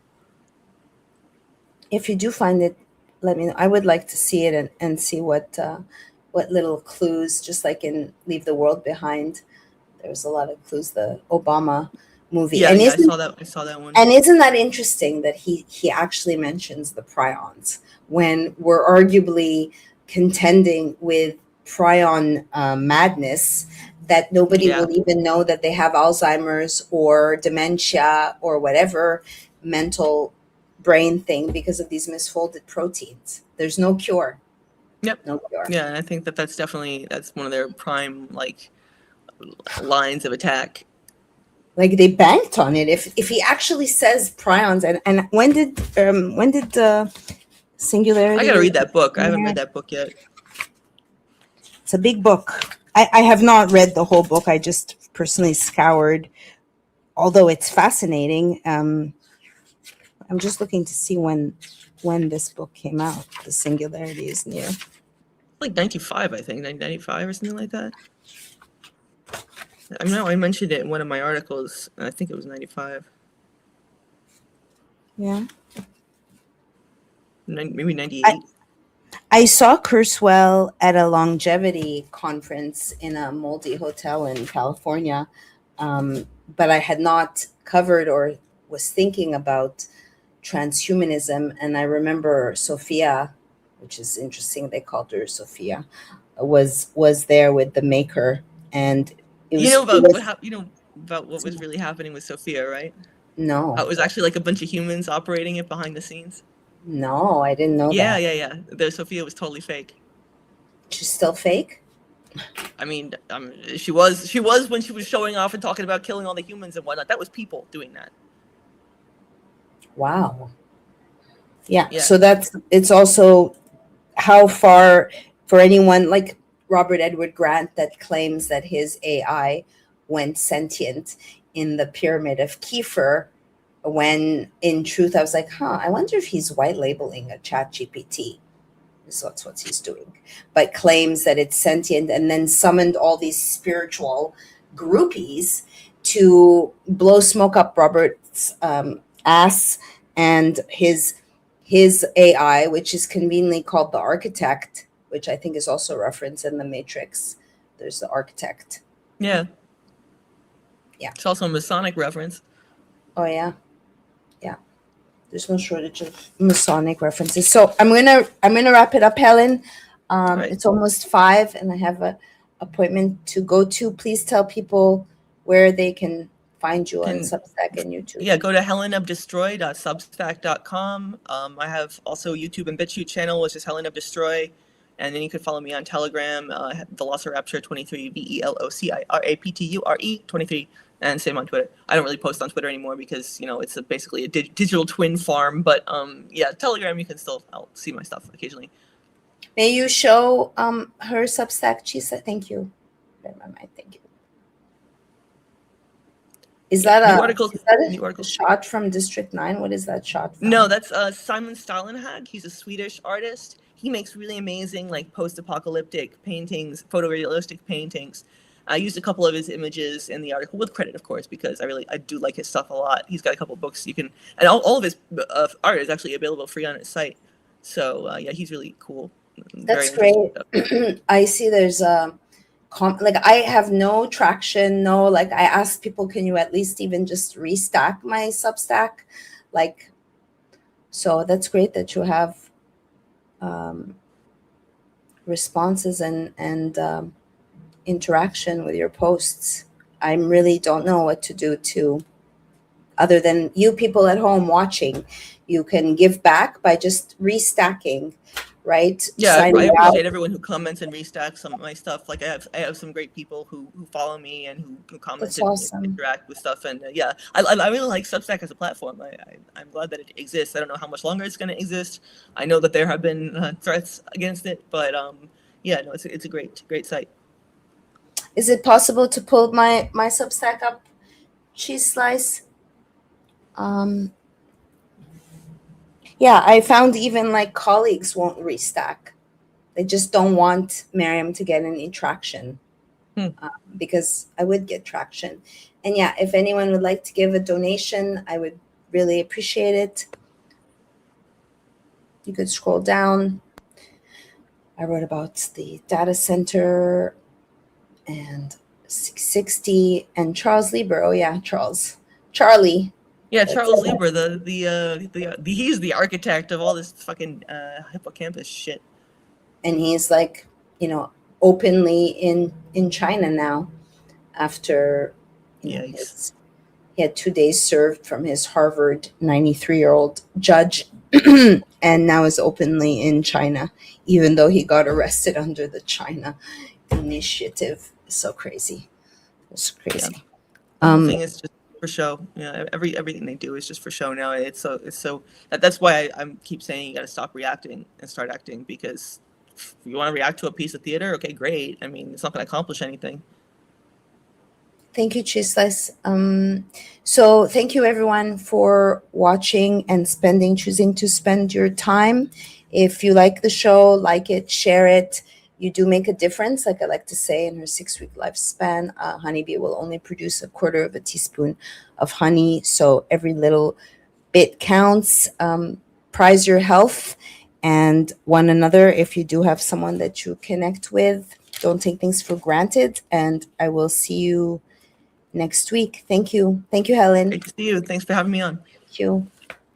If you do find it, let me know. I would like to see it and see what little clues, just like in Leave the World Behind. There's a lot of clues. The Obama movie. Yeah, and I saw that one. And isn't that interesting that he actually mentions the prions when we're arguably contending with prion madness, that nobody will even know that they have Alzheimer's or dementia or whatever mental brain thing because of these misfolded proteins. There's no cure. Yep. No cure. Yeah, and I think that's one of their prime lines of attack. Like they banked on it. If he actually says prions, and when did Singularity? I gotta read that book. I haven't read that book yet. It's a big book. I have not read the whole book. I just personally scoured, although it's fascinating. I'm just looking to see when this book came out. The Singularity is Near. Like 95, I think, 1995 or something like that. I know I mentioned it in one of my articles. And I think it was 95. Yeah. Maybe 98. I saw Kurzweil at a longevity conference in a Moldy hotel in California, but I had not covered or was thinking about transhumanism. And I remember Sophia, which is interesting, they called her Sophia, was there with the maker. And it was, about what was really happening with Sophia, right? No. It was actually like a bunch of humans operating it behind the scenes. No, I didn't know that. Yeah. Sophia was totally fake. She's still fake? I mean, she was when she was showing off and talking about killing all the humans and whatnot. That was people doing that. Wow. Yeah. So it's also how far, for anyone like Robert Edward Grant that claims that his AI went sentient in the Pyramid of Kiefer, when in truth I was like, I wonder if he's white labeling a chat GPT. So that's what he's doing. But claims that it's sentient and then summoned all these spiritual groupies to blow smoke up Robert's ass and his AI, which is conveniently called the Architect, which I think is also referenced in the Matrix. There's the Architect. Yeah. Yeah. It's also a Masonic reference. Oh yeah. Yeah. There's no shortage of Masonic references. So I'm gonna wrap it up, Helen. Right. It's almost 5 and I have a appointment to go to. Please tell people where they can find you on Substack and YouTube. Yeah, go to helenofdestroy.substack.com. I have also YouTube and BitChute channel, which is Helen of Destroy. And then you can follow me on Telegram, Velociraptor 23, VELOCIRAPTURE 23, and same on Twitter. I don't really post on Twitter anymore because, it's basically a digital twin farm. But yeah, Telegram, you can still see my stuff occasionally. May you show her Substack? She said, thank you. Thank you. Is that a shot from District 9? What is that shot from? No, that's Simon Stalenhag. He's a Swedish artist. He makes really amazing, like, post-apocalyptic paintings, photorealistic paintings. I used a couple of his images in the article, with credit, of course, because I do like his stuff a lot. He's got a couple of books you can, and all of his art is actually available free on his site. So yeah, he's really cool. That's great. I see there's a I have no traction. No, I asked people, can you at least even just restack my Substack? So that's great that you have responses and interaction with your posts. I really don't know what to do other than you people at home watching. You can give back by just restacking, right? Yeah, I appreciate everyone who comments and restacks some of my stuff. Like I have some great people who follow me and who comment and interact with stuff. And yeah, I really like Substack as a platform. I'm glad that it exists. I don't know how much longer it's going to exist. I know that there have been threats against it, but yeah, no, it's a great site. Is it possible to pull my Substack up, Cheese Slice? Yeah, I found even colleagues won't restack. They just don't want Maryam to get any traction because I would get traction. And yeah, if anyone would like to give a donation, I would really appreciate it. You could scroll down. I wrote about the data center and 660 and Charles Lieber. Oh yeah, Charlie. Yeah, Charles Lieber, he's the architect of all this fucking hippocampus shit. And he's openly in China now after he had 2 days served from his Harvard 93-year-old judge and now is openly in China, even though he got arrested under the China initiative. It's so crazy. It's crazy. Yeah. The thing is just for show. Everything they do is just for show now. It's so that's why I keep saying you got to stop reacting and start acting, because if you want to react to a piece of theater, okay, great. I mean, it's not going to accomplish anything. Thank you, Chislas. So thank you everyone for watching and choosing to spend your time. If you like the show, like it, share it. You do make a difference. Like I like to say, in her 6-week lifespan, a honeybee will only produce 1/4 teaspoon of honey. So every little bit counts. Prize your health and one another. If you do have someone that you connect with, don't take things for granted. And I will see you next week. Thank you. Thank you, Helen. Great to see you. Thanks for having me on. Thank you.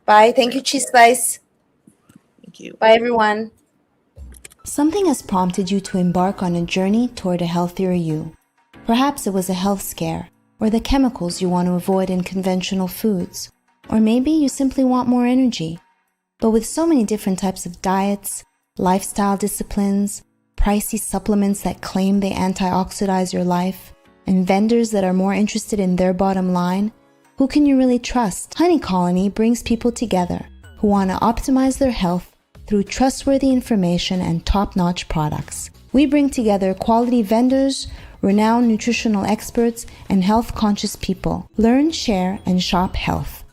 Bye. Thank you, Cheese Slice. Thank you. Bye, everyone. Something has prompted you to embark on a journey toward a healthier you. Perhaps it was a health scare, or the chemicals you want to avoid in conventional foods, or maybe you simply want more energy. But with so many different types of diets, lifestyle disciplines, pricey supplements that claim they antioxidize your life, and vendors that are more interested in their bottom line, who can you really trust? Honey Colony brings people together who want to optimize their health through trustworthy information and top-notch products. We bring together quality vendors, renowned nutritional experts, and health-conscious people. Learn, share, and shop health.